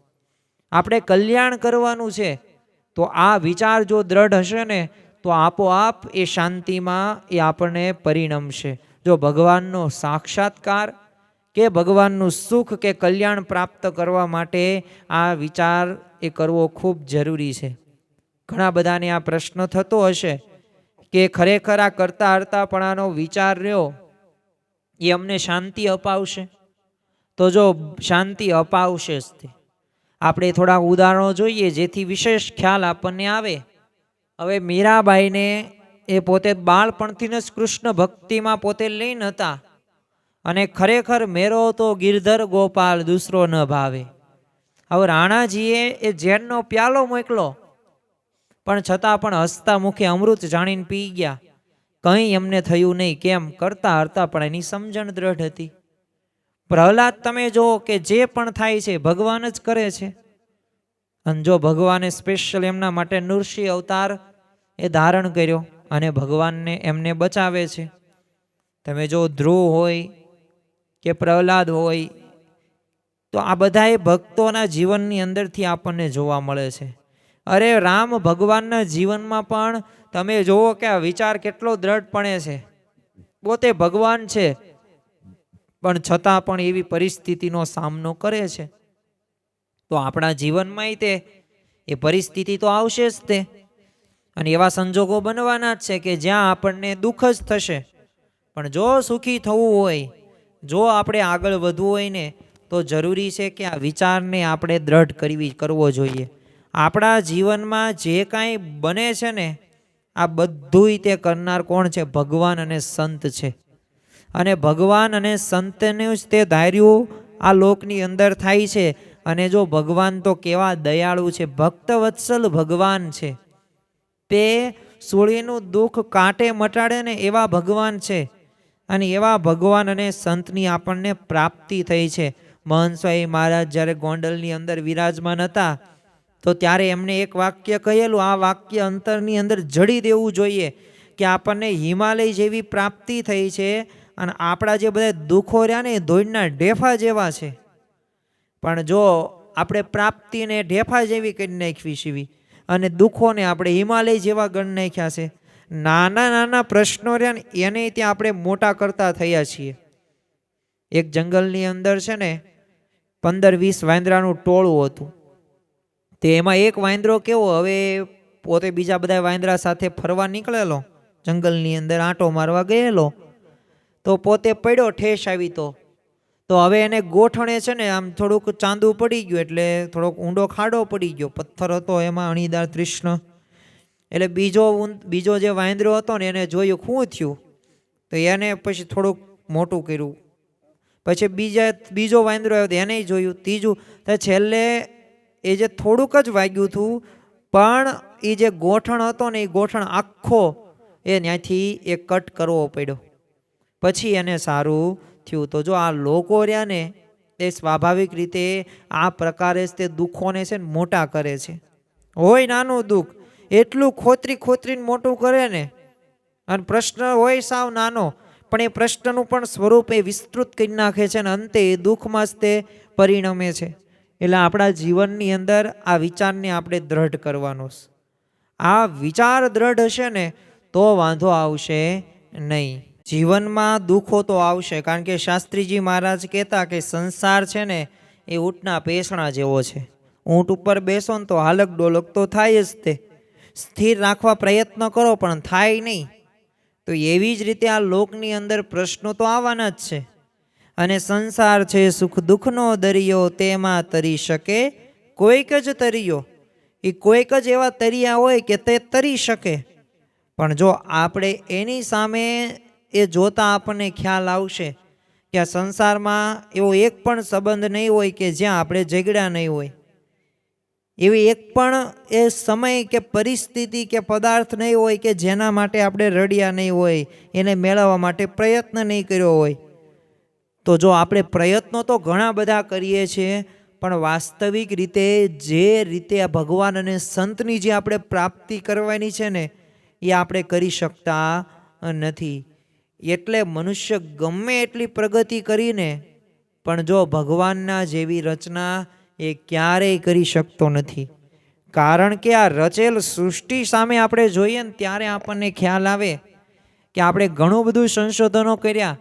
Speaker 1: આપણે કલ્યાણ કરવાનું છે, તો આ વિચાર જો દ્રઢ હશે ને તો આપોઆપ એ શાંતિમાં એ આપણને પરિણમશે. જો ભગવાનનો સાક્ષાત્કાર કે ભગવાનનું સુખ કે કલ્યાણ પ્રાપ્ત કરવા માટે આ વિચાર એ કરવો ખૂબ જરૂરી છે. ઘણા બધાને આ પ્રશ્ન થતો હશે કે ખરેખર આ કરતા હરતાપણાનો વિચાર રહ્યો એ અમને શાંતિ અપાવશે? તો જો શાંતિ અપાવશે જ તે. આપણે થોડા ઉદાહરણો જોઈએ જેથી વિશેષ ખ્યાલ આપણને આવે. હવે મીરાબાઈને એ પોતે બાળપણથી જ કૃષ્ણ ભક્તિમાં પોતે લીન હતા અને ખરેખર મેરો તો ગિરધર ગોપાલ દૂસરો ન ભાવે. હવે રાણાજીએ એ ઝેરનો પ્યાલો મોકલો, પણ છતાં પણ હસતા મુખે અમૃત જાણીને પી ગયા. કંઈ એમને થયું નહીં. કેમ? કરતા હરતા પણ એની સમજણ દ્રઢ હતી. પ્રહલાદ તમે જો કે જે પણ થાય છે ભગવાન જ કરે છે. અને જો ભગવાને સ્પેશિયલ એમના માટે નૃસિંહ અવતાર એ ધારણ કર્યો અને ભગવાનને એમને બચાવે છે. તમે જો ધ્રુવ હોય કે પ્રહલાદ હોય, તો આ બધાએ ભક્તોના જીવનની અંદરથી આપણને જોવા મળે છે. અરે રામ ભગવાનના જીવનમાં પણ તમે જુઓ કે આ વિચાર કેટલો દ્રઢપણે છે. પોતે ભગવાન છે, પણ છતાં પણ એવી પરિસ્થિતિનો સામનો કરે છે. તો આપણા જીવનમાં તે એ પરિસ્થિતિ તો આવશે જ તે, અને એવા સંજોગો બનવાના જ છે કે જ્યાં આપણને દુઃખ જ થશે. પણ જો સુખી થવું હોય, જો આપણે આગળ વધવું હોય ને, તો જરૂરી છે કે આ વિચારને આપણે દ્રઢ કરવો જોઈએ. આપણા જીવનમાં જે કાંઈ બને છે ને, આ બધુંય તે કરનાર કોણ છે? ભગવાન અને સંત છે. અને ભગવાન અને સંતનું જ તે ધાર્યું આ લોકની અંદર થાય છે. અને જો ભગવાન તો કેવા દયાળુ છે, ભક્ત વત્સલ ભગવાન છે. તે સૂળીનું દુઃખ કાંટે મટાડે ને એવા ભગવાન છે. અને એવા ભગવાન અને સંતની આપણને પ્રાપ્તિ થઈ છે. મહંત સ્વામી મહારાજ જ્યારે ગોંડલની અંદર વિરાજમાન હતા તો ત્યારે એમને એક વાક્ય કહેલું, આ વાક્ય અંતરની અંદર જડી દેવું જોઈએ કે આપણને હિમાલય જેવી પ્રાપ્તિ થઈ છે. અને આપણા જે બધા દુઃખો રહ્યા ને એ ધોળના ઢેફા જેવા છે. પણ જો આપણે પ્રાપ્તિને ઢેફા જેવી કરી નાખવી સીવી અને દુઃખોને આપણે હિમાલય જેવા ગણ નાખ્યા છે. નાના નાના પ્રશ્નો રહ્યા ને એને ત્યાં આપણે મોટા કરતા થયા છીએ. એક જંગલની અંદર છે ને 15-20 વાંદરાનું ટોળું હતું. તે એમાં એક વાંદરો કેવો, હવે પોતે બીજા બધા વાંદરા સાથે ફરવા નીકળેલો, જંગલની અંદર આંટો મારવા ગયેલો, તો પોતે પડ્યો, ઠેસ આવી તો હવે એને ગોઠણે છે ને આમ થોડુંક ચાંદું પડી ગયું, એટલે થોડોક ઊંડો ખાડો પડી ગયો, પથ્થર હતો એમાં અણીદાર તૃષ્ણ. એટલે બીજો જે વાંદરો હતો ને એને જોયું શું થયું, તો એને પછી થોડુંક મોટું કર્યું. પછી બીજો વાંદરો આવ્યો તો એને જોયું, ત્રીજું, તો છેલ્લે એ જે થોડુંક જ વાગ્યું હતું પણ એ જે ગોઠણ હતો ને એ ગોઠણ આખો એ ત્યાંથી એ કટ કરવો પડ્યો, પછી એને સારું થયું. તો જો આ લોકો રહ્યા ને એ સ્વાભાવિક રીતે આ પ્રકારે જ તે દુઃખોને છે ને મોટા કરે છે. હોય નાનું દુઃખ એટલું ખોતરીને મોટું કરે ને, અને પ્રશ્ન હોય સાવ નાનો પણ એ પ્રશ્નનું પણ સ્વરૂપ એ વિસ્તૃત કરી નાખે છે, અને અંતે એ દુઃખમાં જ તે પરિણમે છે. એટલે આપણા જીવનની અંદર આ વિચારને આપણે દ્રઢ કરવાનો છે. આ વિચાર દ્રઢ હશે ને તો વાંધો આવશે નહીં. જીવનમાં દુઃખો તો આવશે, કારણ કે શાસ્ત્રીજી મહારાજ કહેતા કે સંસાર છે ને એ ઊંટના પેસણા જેવો છે. ઊંટ ઉપર બેસો ને તો હાલક ડોલક તો થાય જ, તે સ્થિર રાખવા પ્રયત્ન કરો પણ થાય નહીં. તો એવી જ રીતે આ લોકની અંદર પ્રશ્નો તો આવવાના જ છે. અને સંસાર છે સુખ દુઃખનો દરિયો, તેમાં તરી શકે કોઈક જ તરિયો. એ કોઈક જ એવા તરિયા હોય કે તે તરી શકે, પણ જો આપણે એની સામે એ જોતા આપણને ખ્યાલ આવશે કે આ સંસારમાં એવો એક પણ સંબંધ નહીં હોય કે જ્યાં આપણે ઝઘડા નહીં હોય, એવી એક પણ એ સમય કે પરિસ્થિતિ કે પદાર્થ નહીં હોય કે જેના માટે આપણે રડ્યા નહીં હોય, એને મેળવવા માટે પ્રયત્ન નહીં કર્યો હોય. તો જો આપણે પ્રયત્નો તો ઘણા બધા કરીએ છીએ, પણ વાસ્તવિક રીતે જે રીતે આ ભગવાન અને સંતની જે આપણે પ્રાપ્તિ કરવાની છે ને એ આપણે કરી શકતા નથી. એટલે મનુષ્ય ગમે એટલી પ્રગતિ કરીને પણ જો ભગવાનના જેવી રચના એ ક્યારેય કરી શકતો નથી. કારણ કે આ રચેલ સૃષ્ટિ સામે આપણે જોઈએ ને ત્યારે આપણને ખ્યાલ આવે કે આપણે ઘણું બધું સંશોધનો કર્યા,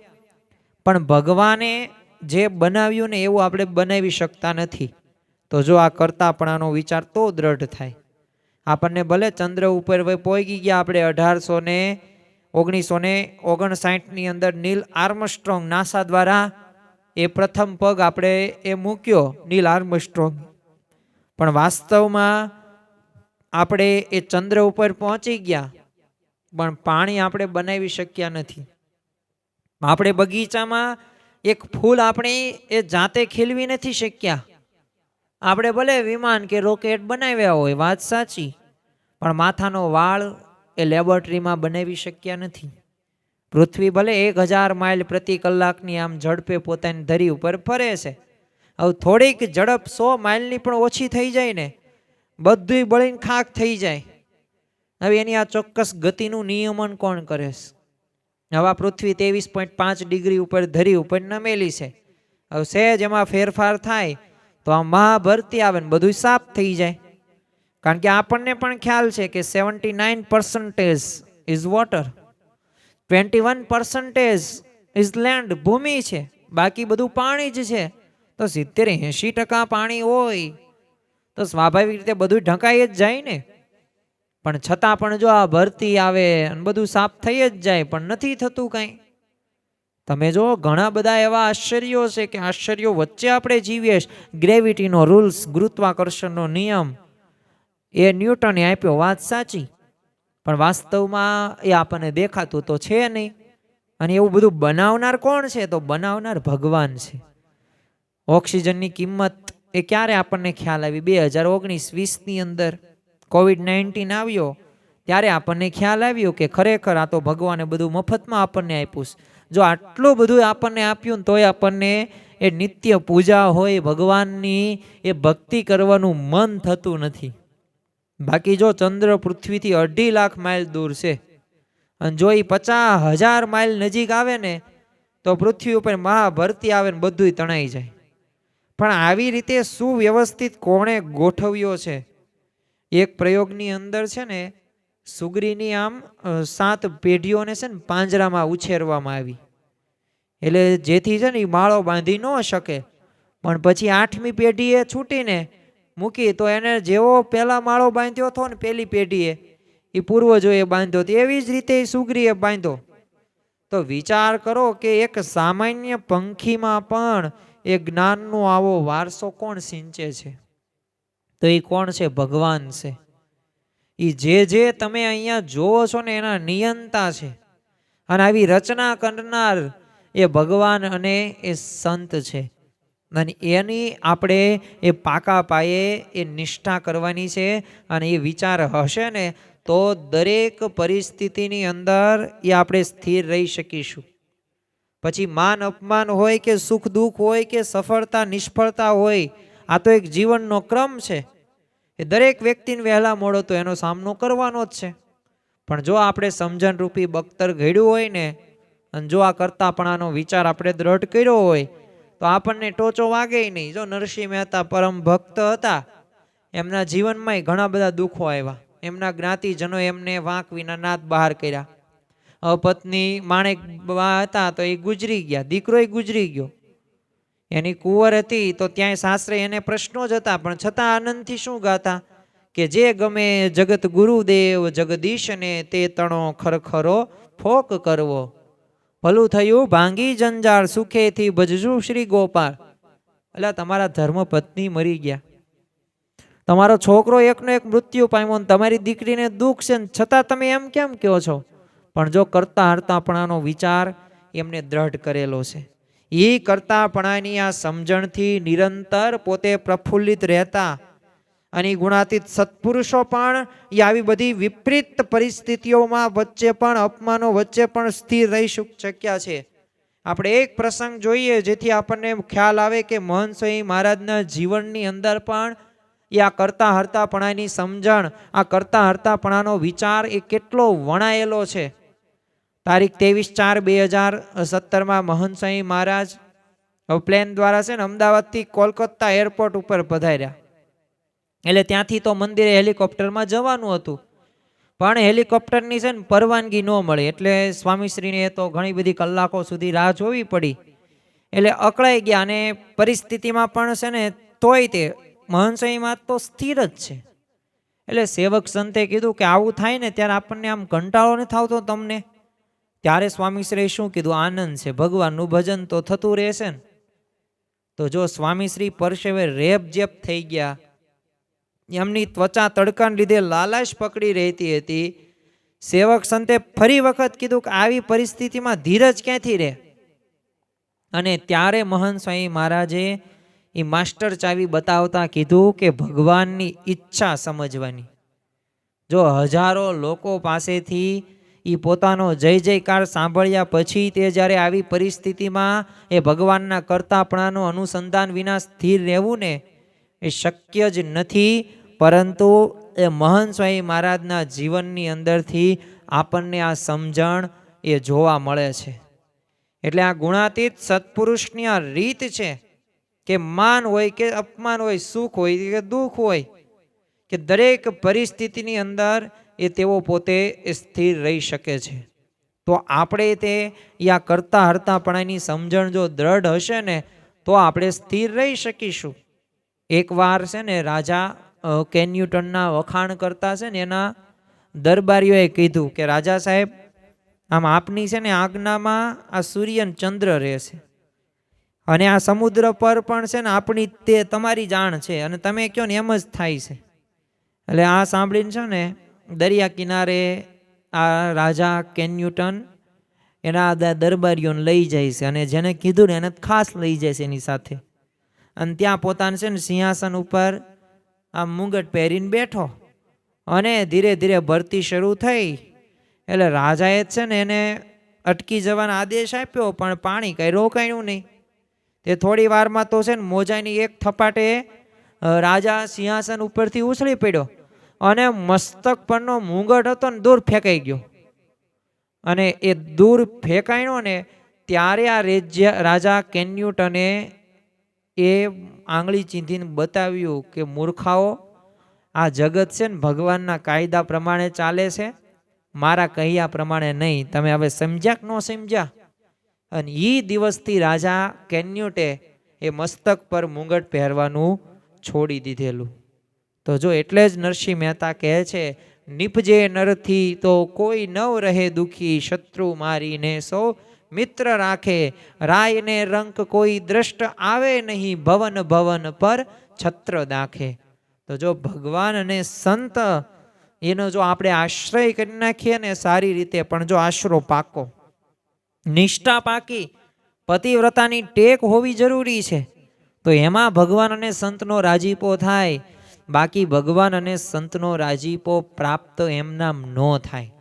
Speaker 1: પણ ભગવાને જે બનાવ્યું ને એવું આપણે બનાવી શકતા નથી. તો જો આ કરતાપણાનો વિચાર તો દ્રઢ થાય. આપણને ભલે ચંદ્ર ઉપર પહોંચી ગયા આપણે 1959ની અંદર નીલ આર્મસ્ટ્રોંગ નાસા દ્વારા એ પ્રથમ પગ આપણે એ મૂક્યો, નીલ આર્મસ્ટ્રોંગ. પણ વાસ્તવમાં આપણે એ ચંદ્ર ઉપર પહોંચી ગયા પણ પાણી આપણે બનાવી શક્યા નથી. આપણે બગીચામાં એક ફૂલ આપણે એ જાતે ખીલવી નથી શક્યા. આપણે ભલે વિમાન કે રોકેટ બનાવ્યા હોય, વાત સાચી, પણ માથાનો વાળ એ લેબોરેટરીમાં બનાવી શક્યા નથી. પૃથ્વી ભલે 1000 માઇલ પ્રતિ કલાકની આમ ઝડપે પોતાની ધરી ઉપર ફરે છે. હવે થોડીક ઝડપ 100 માઇલની પણ ઓછી થઈ જાય ને બધું બળીને ખાક થઈ જાય. હવે એની આ ચોક્કસ ગતિનું નિયમન કોણ કરે છે? હવે પૃથ્વી 23.5 ડિગ્રી ઉપર ધરી ઉપર નમેલી છે. હવે સહેજ એમાં ફેરફાર થાય તો આ મહાભરતી આવે ને બધું સાફ થઈ જાય. કારણ કે આપણને પણ ખ્યાલ છે કે 79% ઇઝ વોટર, 21% ઇઝ લેન્ડ, ભૂમિ છે, બાકી બધું પાણી જ છે. તો 70-80% પાણી હોય તો સ્વાભાવિક રીતે બધું ઢંકાઈ જ જાય ને. પણ છતાં પણ જો આ ભરતી આવે અને બધું સાફ થઈ જ જાય પણ નથી થતું કાંઈ. તમે જો ઘણા બધા એવા આશ્ચર્યો છે કે આશ્ચર્યો વચ્ચે આપણે જીવીએ. ગ્રેવિટીનો રૂલ્સ, ગુરુત્વાકર્ષણનો નિયમ એ ન્યૂટને આપ્યો, વાત સાચી, પણ વાસ્તવમાં એ આપણને દેખાતું તો છે નહીં. અને એવું બધું બનાવનાર કોણ છે? તો બનાવનાર ભગવાન છે. ઓક્સિજનની કિંમત એ ક્યારે આપણને ખ્યાલ આવી? 2019-20ની અંદર COVID-19 આવ્યો ત્યારે આપણને ખ્યાલ આવ્યો કે ખરેખર આ તો ભગવાને બધું મફતમાં આપણને આપ્યું છે. જો આટલું બધું આપણને આપ્યું ને તોય આપણને એ નિત્ય પૂજા હોય ભગવાનની એ ભક્તિ કરવાનું મન થતું નથી. બાકી જો ચંદ્ર પૃથ્વીથી 2.5 લાખ માઇલ દૂર છે અને જો એ 50,000 માઇલ નજીક આવે ને તો પૃથ્વી ઉપર મહાભરતી આવે ને બધું તણાઈ જાય. પણ આવી રીતે સુવ્યવસ્થિત કોણે ગોઠવ્યો છે? એક પ્રયોગની અંદર છે ને સુગરીની આમ 7 પેઢીઓને છે ને પાંજરામાં ઉછેરવામાં આવી, એટલે જેથી છે ને એ માળો બાંધી ન શકે. પણ પછી 8મી પેઢીએ છૂટીને મૂકી તો એને જેવો પહેલા માળો બાંધ્યો હતો ને પહેલી પેઢીએ એ પૂર્વજોએ બાંધ્યો હતો એવી જ રીતે સુગરીએ બાંધ્યો. તો વિચાર કરો કે એક સામાન્ય પંખીમાં પણ એ જ્ઞાનનો આવો વારસો કોણ સિંચે છે? તો એ કોણ છે? ભગવાન છે. એ જે તમે અહીંયા જોવો છો ને એના નિયંતા છે. અને આવી રચના કરનાર એ ભગવાન અને એ સંત છે. અને એની આપણે એ પાકા પાયે એ નિષ્ઠા કરવાની છે. અને એ વિચાર હશે ને તો દરેક પરિસ્થિતિની અંદર એ આપણે સ્થિર રહી શકીશું. પછી માન અપમાન હોય કે સુખ દુઃખ હોય કે સફળતા નિષ્ફળતા હોય, આ તો એક જીવનનો ક્રમ છે. એ દરેક વ્યક્તિને વહેલા મોડો તો એનો સામનો કરવાનો જ છે. પણ જો આપણે સમજણ રૂપી બખ્તર ઘડ્યું હોય ને અને જો આ કરતાપણાનો વિચાર આપણે દ્રઢ કર્યો હોય તો આપણને ટોચો વાગે નહીં. જો નરસિંહ મહેતા પરમ ભક્ત હતા, એમના જીવનમાં ઘણા બધા દુઃખો આવ્યા. એમના જ્ઞાતિજનો એમને વાંક વિના નાત બહાર કર્યા. પત્ની માણેક હતા તો એ ગુજરી ગયા, દીકરો એ ગુજરી ગયો. એની કુંવર હતી તો ત્યાંય સાસરે એને પ્રશ્નો જ હતા, પણ છતાં આનંદથી શું ગાતા કે જે ગમે જગત ગુરુદેવ જગદીશને તે તણો ખરખરો ફોક કરવો, ભલું થયું ભાંગી જંજાળ સુખેથી ભજજુ શ્રી ગોપાલ. એટલે તમારા ધર્મ પત્ની મરી ગયા, તમારો છોકરો એકનો એક મૃત્યુ પામ્યો, તમારી દીકરીને દુઃખ છે છતાં તમે એમ કેમ કહો છો? પણ જો કરતા હરતાપણાનો વિચાર એમને દ્રઢ કરેલો છે. એ કરતાપણાની આ સમજણથી નિરંતર પોતે પ્રફુલ્લિત રહેતા અને ગુણાતીત સત્પુરુષો પણ એ આવી બધી વિપરીત પરિસ્થિતિઓમાં વચ્ચે પણ અપમાનો વચ્ચે પણ સ્થિર રહી શક્યા છે. આપણે એક પ્રસંગ જોઈએ જેથી આપણને ખ્યાલ આવે કે મહંત સ્વામી મહારાજના જીવનની અંદર પણ એ આ કરતા હરતાપણાની સમજણ, આ કરતા હરતાપણાનો વિચાર એ કેટલો વણાયેલો છે. તારીખ 23/4/2017 મહંત સ્વામી મહારાજ પ્લેન દ્વારા છે ને અમદાવાદથી કોલકાતા એરપોર્ટ ઉપર પધાર્યા. એટલે ત્યાંથી તો મંદિરે હેલિકોપ્ટરમાં જવાનું હતું, પણ હેલિકોપ્ટરની છે ને પરવાનગી ન મળી, એટલે સ્વામીશ્રીને તો ઘણી બધી કલાકો સુધી રાહ જોવી પડી. એટલે અકળાઈ ગયા અને પરિસ્થિતિમાં પણ છે ને તોય તે મહંત સ્વામીમાં તો સ્થિર જ છે. એટલે સેવક સંતે કીધું કે આવું થાય ને ત્યારે આપણને આમ કંટાળો નથી આવતો તમને? ત્યારે સ્વામીશ્રીએ શું કીધું? આનંદ છે, ભગવાનનું ભજન તો થતું રહેશે ને. તો જો સ્વામીશ્રી પરસેવે રેપ જેપ થઈ ગયા, એમની ત્વચા તડકાને લીધે લાલાશ પકડી રહેતી હતી. સેવક સંતે ફરી વખત કીધું કે આવી પરિસ્થિતિમાં ધીરજ ક્યાંથી રહે? અને ત્યારે મહંત સ્વામી મહારાજે એ માસ્ટર ચાવી બતાવતા કીધું કે ભગવાનની ઈચ્છા સમજવાની. જો હજારો લોકો પાસેથી એ પોતાનો જય જયકાર સાંભળ્યા પછી તે જ્યારે આવી પરિસ્થિતિમાં એ ભગવાનના કરતાપણાનું અનુસંધાન વિના સ્થિર રહેવું ને એ શક્ય જ નથી. પરંતુ એ મહંત સ્વામી મહારાજના જીવનની અંદરથી આપણને આ સમજણ એ જોવા મળે છે. એટલે આ ગુણાતીત સત્પુરુષની આ રીત છે કે માન હોય કે અપમાન હોય, સુખ હોય કે દુઃખ હોય, કે દરેક પરિસ્થિતિની અંદર એ તેઓ પોતે સ્થિર રહી શકે છે. તો આપણે તે આ કરતા હરતાપણાની સમજણ જો દ્રઢ હશે ને તો આપણે સ્થિર રહી શકીશું. એકવાર છે ને રાજા કેન્યુટનના વખાણ કરતા છે ને એના દરબારીઓએ કીધું કે રાજા સાહેબ, આમ આપની છે ને આજ્ઞામાં આ સૂર્ય ચંદ્ર રહેશે અને આ સમુદ્ર પર પણ છે ને આપણી તે તમારી જાણ છે અને તમે કહો ને એમ જ થાય છે. એટલે આ સાંભળીને છે ને દરિયા કિનારે આ રાજા કેન્યુટન એના દરબારીઓને લઈ જાય છે અને જેને કીધું ને એને ખાસ લઈ જાય છે એની સાથે. અને ત્યાં પોતાને છે ને સિંહાસન ઉપર આમ મુંગટ પહેરીને બેઠો અને ધીરે ધીરે ભરતી શરૂ થઈ. એટલે રાજાએ છે ને એને અટકી જવાનો આદેશ આપ્યો, પણ પાણી કંઈ રોકાયું નહીં. તે થોડી વારમાં તો છે ને મોજાની એક થપાટે રાજા સિંહાસન ઉપરથી ઉછળી પડ્યો અને મસ્તક પરનો મુંગટ હતો ને દૂર ફેંકાઈ ગયો. અને એ દૂર ફેંકાયો ને ત્યારે આ રાજા કેન્યુટને એ આંગળી ચીંધીને બતાવ્યું કે મૂર્ખાઓ, આ જગત છે ને ભગવાનના કાયદા પ્રમાણે ચાલે છે, મારા કહ્યા પ્રમાણે નહીં. તમે હવે સમજ્યા કે ન સમજ્યા? અને એ દિવસથી રાજા કેન્યુટે એ મસ્તક પર મુંગટ પહેરવાનું છોડી દીધેલું. તો જો એટલે જ નરસિંહ મહેતા કહે છે, નિપજે નરથી તો કોઈ નવ રહે દુખી, શત્રુ મારીને સૌ મિત્ર રાખે, રાયને રંક કોઈ દ્રષ્ટ આવે નહીં, ભવન ભવન પર છત્ર દાખે. તો જો ભગવાન અને સંત એનો જો આપણે આશ્રય કરી નાખીએ ને સારી રીતે, પણ જો આશરો પાકો, નિષ્ઠા પાકી, પતિવ્રતાની ટેક હોવી જરૂરી છે, તો એમાં ભગવાન અને સંતનો રાજીપો થાય. બાકી ભગવાન અને સંતનો રાજીપો પ્રાપ્ત એમનામ ન થાય.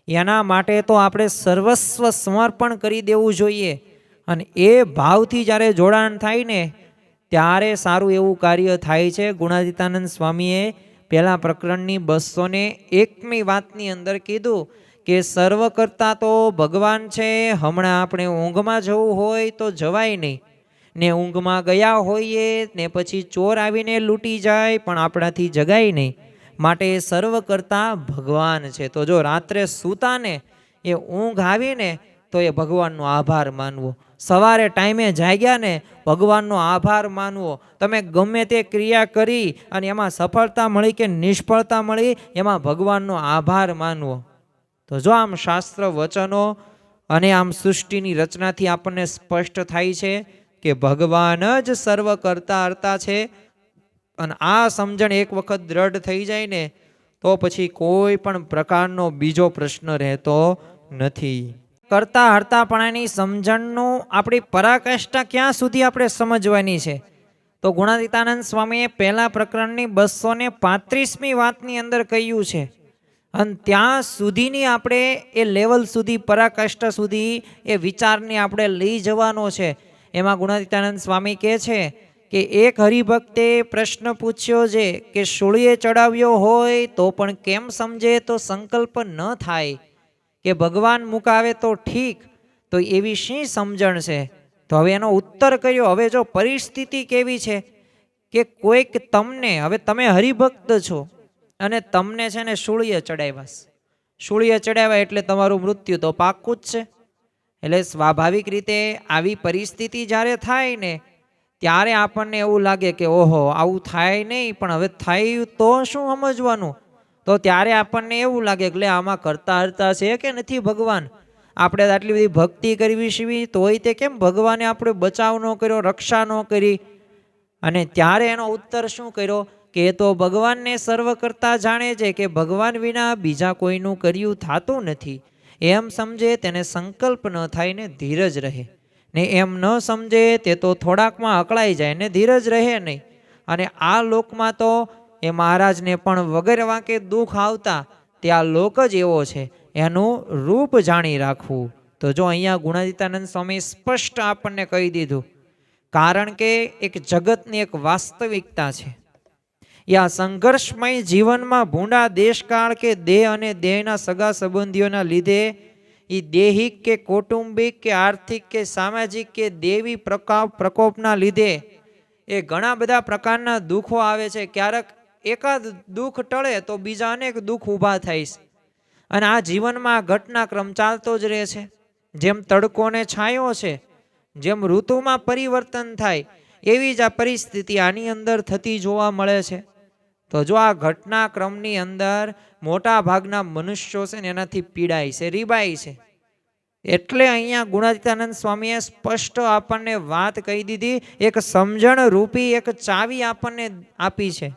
Speaker 1: એના માટે તો આપણે સર્વસ્વ સમર્પણ કરી દેવું જોઈએ. અને એ ભાવથી જ્યારે જોડાણ થાય ને ત્યારે સારું એવું કાર્ય થાય છે. ગુણાતીતાનંદ સ્વામીએ પહેલા પ્રકરણની 201મી વાતની અંદર કીધું કે સર્વ કરતા તો ભગવાન છે. હમણાં આપણે ઊંઘમાં જવું હોય તો જવાય નહીં, ને ઊંઘમાં ગયા હોઈએ ને પછી ચોર આવીને લૂંટી જાય પણ આપણાથી જગાય નહીં. માટે સર્વ કરતા ભગવાન છે. તો જો રાત્રે સૂતા ને એ ઊંઘ આવીને તો એ ભગવાનનો આભાર માનવો. સવારે ટાઈમે જાગ્યા ને ભગવાનનો આભાર માનવો. તમે ગમે તે ક્રિયા કરી અને એમાં સફળતા મળી કે નિષ્ફળતા મળી, એમાં ભગવાનનો આભાર માનવો. તો જો આમ શાસ્ત્ર વચનો અને આમ સૃષ્ટિની રચનાથી આપણને સ્પષ્ટ થાય છે કે ભગવાન જ સર્વ કરતા હર્તા છે. અને આ સમજણ એક વખત દ્રઢ થઈ જાય ને તો પછી કોઈ પણ પ્રકારનો બીજો પ્રશ્ન રહેતો નથી. કરતા હર્તાપણાની સમજણનું આપણી પરાકાષ્ઠા ક્યાં સુધી આપણે સમજવાની છે? તો ગુણાતીતાનંદ સ્વામીએ પહેલા પ્રકરણની 235મી વાતની અંદર કહ્યું છે. અને ત્યાં સુધીની આપણે એ લેવલ સુધી, પરાકાષ્ઠા સુધી એ વિચારને આપણે લઈ જવાનો છે. એમાં ગુણાતીતાનંદ સ્વામી કહે છે કે એક હરિભક્તે પ્રશ્ન પૂછ્યો છે કે શૂળીએ ચડાવ્યો હોય તો પણ કેમ સમજે તો સંકલ્પ ન થાય, કે ભગવાન મુકાવે તો ઠીક, તો એવી શી સમજણ છે? તો હવે એનો ઉત્તર કર્યો. હવે જો પરિસ્થિતિ કેવી છે કે કોઈક તમને, હવે તમે હરિભક્ત છો અને તમને છે ને શૂળીએ ચડાવ્યા, શૂળીએ ચડાવ્યા એટલે તમારું મૃત્યુ તો પાક્કું જ છે. એટલે સ્વાભાવિક રીતે આવી પરિસ્થિતિ જ્યારે થાય ને ત્યારે આપણને એવું લાગે કે ઓહો આવું થાય નહીં, પણ હવે થાય તો શું સમજવાનું? તો ત્યારે આપણને એવું લાગે કે આમાં કરતા હરતા છે કે નથી ભગવાન? આપણે આટલી બધી ભક્તિ કરવી છે તોય તે કેમ ભગવાને આપણે બચાવ ન કર્યો, રક્ષા ન કરી? અને ત્યારે એનો ઉત્તર શું કર્યો કે એ તો ભગવાનને સર્વ કરતા જાણે છે, કે ભગવાન વિના બીજા કોઈનું કર્યું થતું નથી. એમ સમજે તેને સંકલ્પ ન થાય ને ધીરજ રહે, ને એમ ન સમજે તે તો થોડાકમાં અકળાઈ જાય ને ધીરજ રહે નહીં. અને આ લોકમાં તો એ મહારાજને પણ વગર વાંકે દુઃખ આવતા, તે આ લોક જ એવો છે, એનું રૂપ જાણી રાખવું. તો જો અહીંયા ગુણાતીતાનંદ સ્વામી સ્પષ્ટ આપણને કહી દીધું, કારણ કે એક જગતની એક વાસ્તવિકતા છે. આ સંઘર્ષમય જીવનમાં ભૂંડા દેશકાળ કે દેહ અને દેહના સગા સંબંધીઓના લીધે એ દૈહિક કે કૌટુંબિક કે આર્થિક કે સામાજિક કે દેવી પ્રકોપના લીધે એ ઘણા બધા પ્રકારના દુઃખો આવે છે. ક્યારેક એકાદ દુઃખ ટળે તો બીજા અનેક દુઃખ ઊભા થાય છે. અને આ જીવનમાં ઘટનાક્રમ ચાલતો જ રહે છે. જેમ તડકો ને છાંયો છે, જેમ ઋતુમાં પરિવર્તન થાય, એવી જ આ પરિસ્થિતિ આની અંદર થતી જોવા મળે છે. તો જો આ ઘટનાક્રમની અંદર મોટા ભાગના મનુષ્યો છે ને એનાથી પીડાય છે, રીબાય છે. એટલે અહીંયા ગુણાતીતાનંદ સ્વામીએ સ્પષ્ટ આપણને વાત કહી દીધી, એક સમજણ રૂપી એક ચાવી આપણને આપી છે.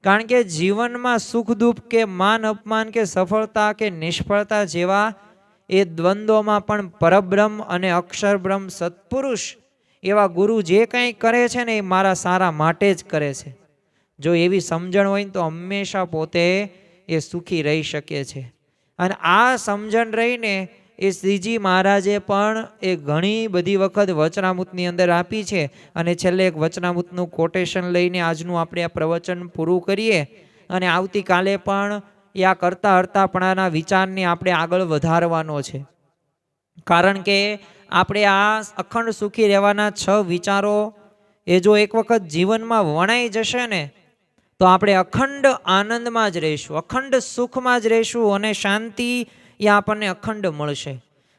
Speaker 1: કારણ કે જીવનમાં સુખ દુઃખ કે માન અપમાન કે સફળતા કે નિષ્ફળતા જેવા એ દ્વંદ્વમાં પણ પરબ્રહ્મ અને અક્ષર બ્રહ્મ સત્પુરુષ એવા ગુરુ જે કંઈ કરે છે ને એ મારા સારા માટે જ કરે છે. જો એવી સમજણ હોય ને તો હંમેશા પોતે એ સુખી રહી શકે છે. અને આ સમજણ રહીને એ શ્રીજી મહારાજે પણ એ ઘણી બધી વખત વચનામૃતની અંદર આપી છે. અને છેલ્લે એક વચનામૃતનું કોટેશન લઈને આજનું આપણે આ પ્રવચન પૂરું કરીએ. અને આવતીકાલે પણ એ આ કરતા હરતાપણાના વિચારને આપણે આગળ વધારવાનો છે. કારણ કે આપણે આ અખંડ સુખી રહેવાના 6 વિચારો એ જો એક વખત જીવનમાં વણાઈ જશે ને તો આપણે અખંડ આનંદમાં જ રહીશું, અખંડ સુખમાં જ રહીશું અને શાંતિ એ આપણને અખંડ મળશે.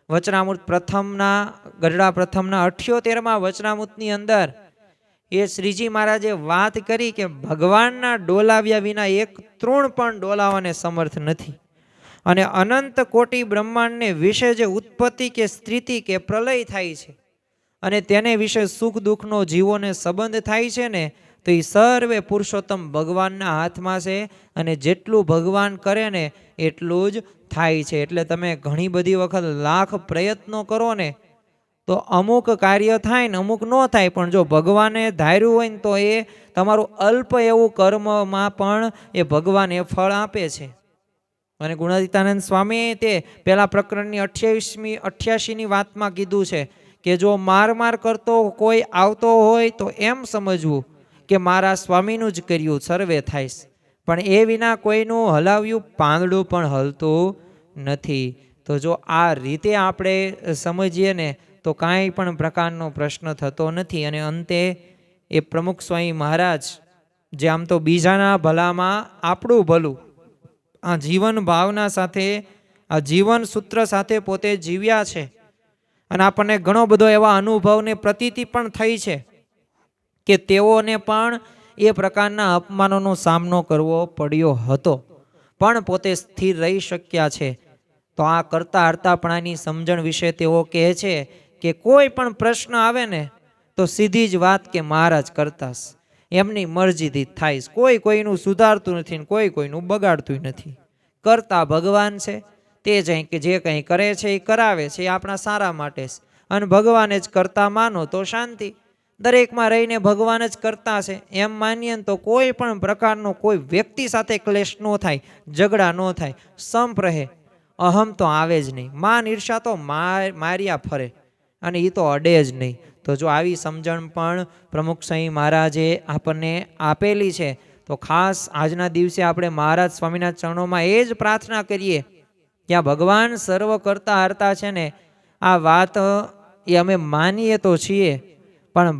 Speaker 1: વચનામૃત પ્રથમના ગઢડા પ્રથમના 78મા વચનામૃતની અંદર એ શ્રીજી મહારાજે વાત કરી કે ભગવાનના ડોલાવ્યા વિના એક તૃણ પણ ડોલાવાને સમર્થ નથી. અને અનંત કોટી બ્રહ્માંડને વિશે જે ઉત્પત્તિ કે સ્થિતિ કે પ્રલય થાય છે અને તેને વિશે સુખ દુઃખનો જીવોને સંબંધ થાય છે ને તો એ સર્વે પુરુષોત્તમ ભગવાનના હાથમાં છે. અને જેટલું ભગવાન કરે ને એટલું જ થાય છે. એટલે તમે ઘણી બધી વખત લાખ પ્રયત્નો કરો ને તો અમુક કાર્ય થાય ને અમુક ન થાય. પણ જો ભગવાને ધાર્યું હોય ને તો એ તમારું અલ્પ એવું કર્મમાં પણ એ ભગવાન એ ફળ આપે છે. અને ગુણાતીતાનંદ સ્વામીએ તે પહેલા પ્રકરણની 88ની વાતમાં કીધું છે કે જો માર કરતો કોઈ આવતો હોય તો એમ સમજવું કે મારા સ્વામીનું જ કર્યું સર્વે થાય. પણ એ વિના કોઈનું હલાવ્યું પાંદડું પણ હલતું નથી. તો જો આ રીતે આપણે સમજીએ ને તો કાંઈ પણ પ્રકારનો પ્રશ્ન થતો નથી. અને અંતે એ પ્રમુખ સ્વામી મહારાજ જે આમ તો બીજાના ભલામાં આપણું ભલું આ જીવન ભાવના સાથે આ જીવન સૂત્ર સાથે પોતે જીવ્યા છે. અને આપણને ઘણો બધો એવા અનુભવને પ્રતીતિ પણ થઈ છે કે તેઓને પણ એ પ્રકારના અપમાનોનો સામનો કરવો પડ્યો હતો પણ પોતે સ્થિર રહી શક્યા છે. તો આ કરતા હરતાપણાની સમજણ વિશે તેઓ કહે છે કે કોઈ પણ પ્રશ્ન આવે ને તો સીધી જ વાત કે મહારાજ કરતા એમની મરજીથી થાય. કોઈ કોઈનું સુધારતું નથી ને કોઈ કોઈનું બગાડતું નથી. કરતા ભગવાન છે તે જ કે જે કંઈ કરે છે એ કરાવે છે એ આપણા સારા માટે છે. અને ભગવાને જ કરતા માનો તો શાંતિ. દરેકમાં રહીને ભગવાન જ કરતા છે એમ માનીએ તો કોઈ પણ પ્રકારનો કોઈ વ્યક્તિ સાથે ક્લેશ ન થાય, ઝઘડા ન થાય, સંપ રહે. અહમ તો આવે જ નહીં. માન ઈર્ષા તો માર્યા ફરે અને એ તો અડે જ નહીં. તો જો આવી સમજણ પણ પ્રમુખ સ્વામી મહારાજે આપણને આપેલી છે તો ખાસ આજના દિવસે આપણે મહારાજ સ્વામીના ચરણોમાં એ જ પ્રાર્થના કરીએ કે આ ભગવાન સર્વ કરતા હરતા છે ને આ વાત એ અમે માનીએ તો છીએ પણ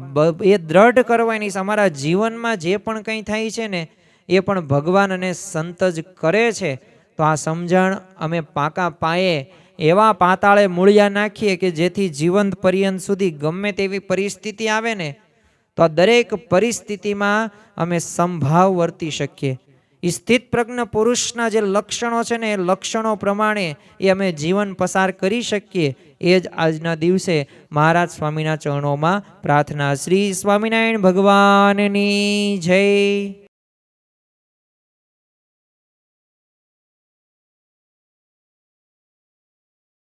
Speaker 1: એ દ્રઢ કરવાની અમારા જીવનમાં જે પણ કંઈ થાય છે ને એ પણ ભગવાન અને સંત જ કરે છે. તો આ સમજણ અમે પાકા પાયે એવા પાતાળે મૂળિયા નાખીએ કે જેથી જીવંત પર્યંત સુધી ગમે તેવી પરિસ્થિતિ આવે ને તો આ દરેક પરિસ્થિતિમાં અમે સંભાવ વર્તી શકીએ. સ્થિત પ્રજ્ઞ પુરુષના જે લક્ષણો છે ને એ લક્ષણો પ્રમાણે એ અમે જીવન પસાર કરી શકીએ. એ જ આજના દિવસે મહારાજ સ્વામીના ચરણોમાં પ્રાર્થના. શ્રી સ્વામિનારાયણ ભગવાનની જય.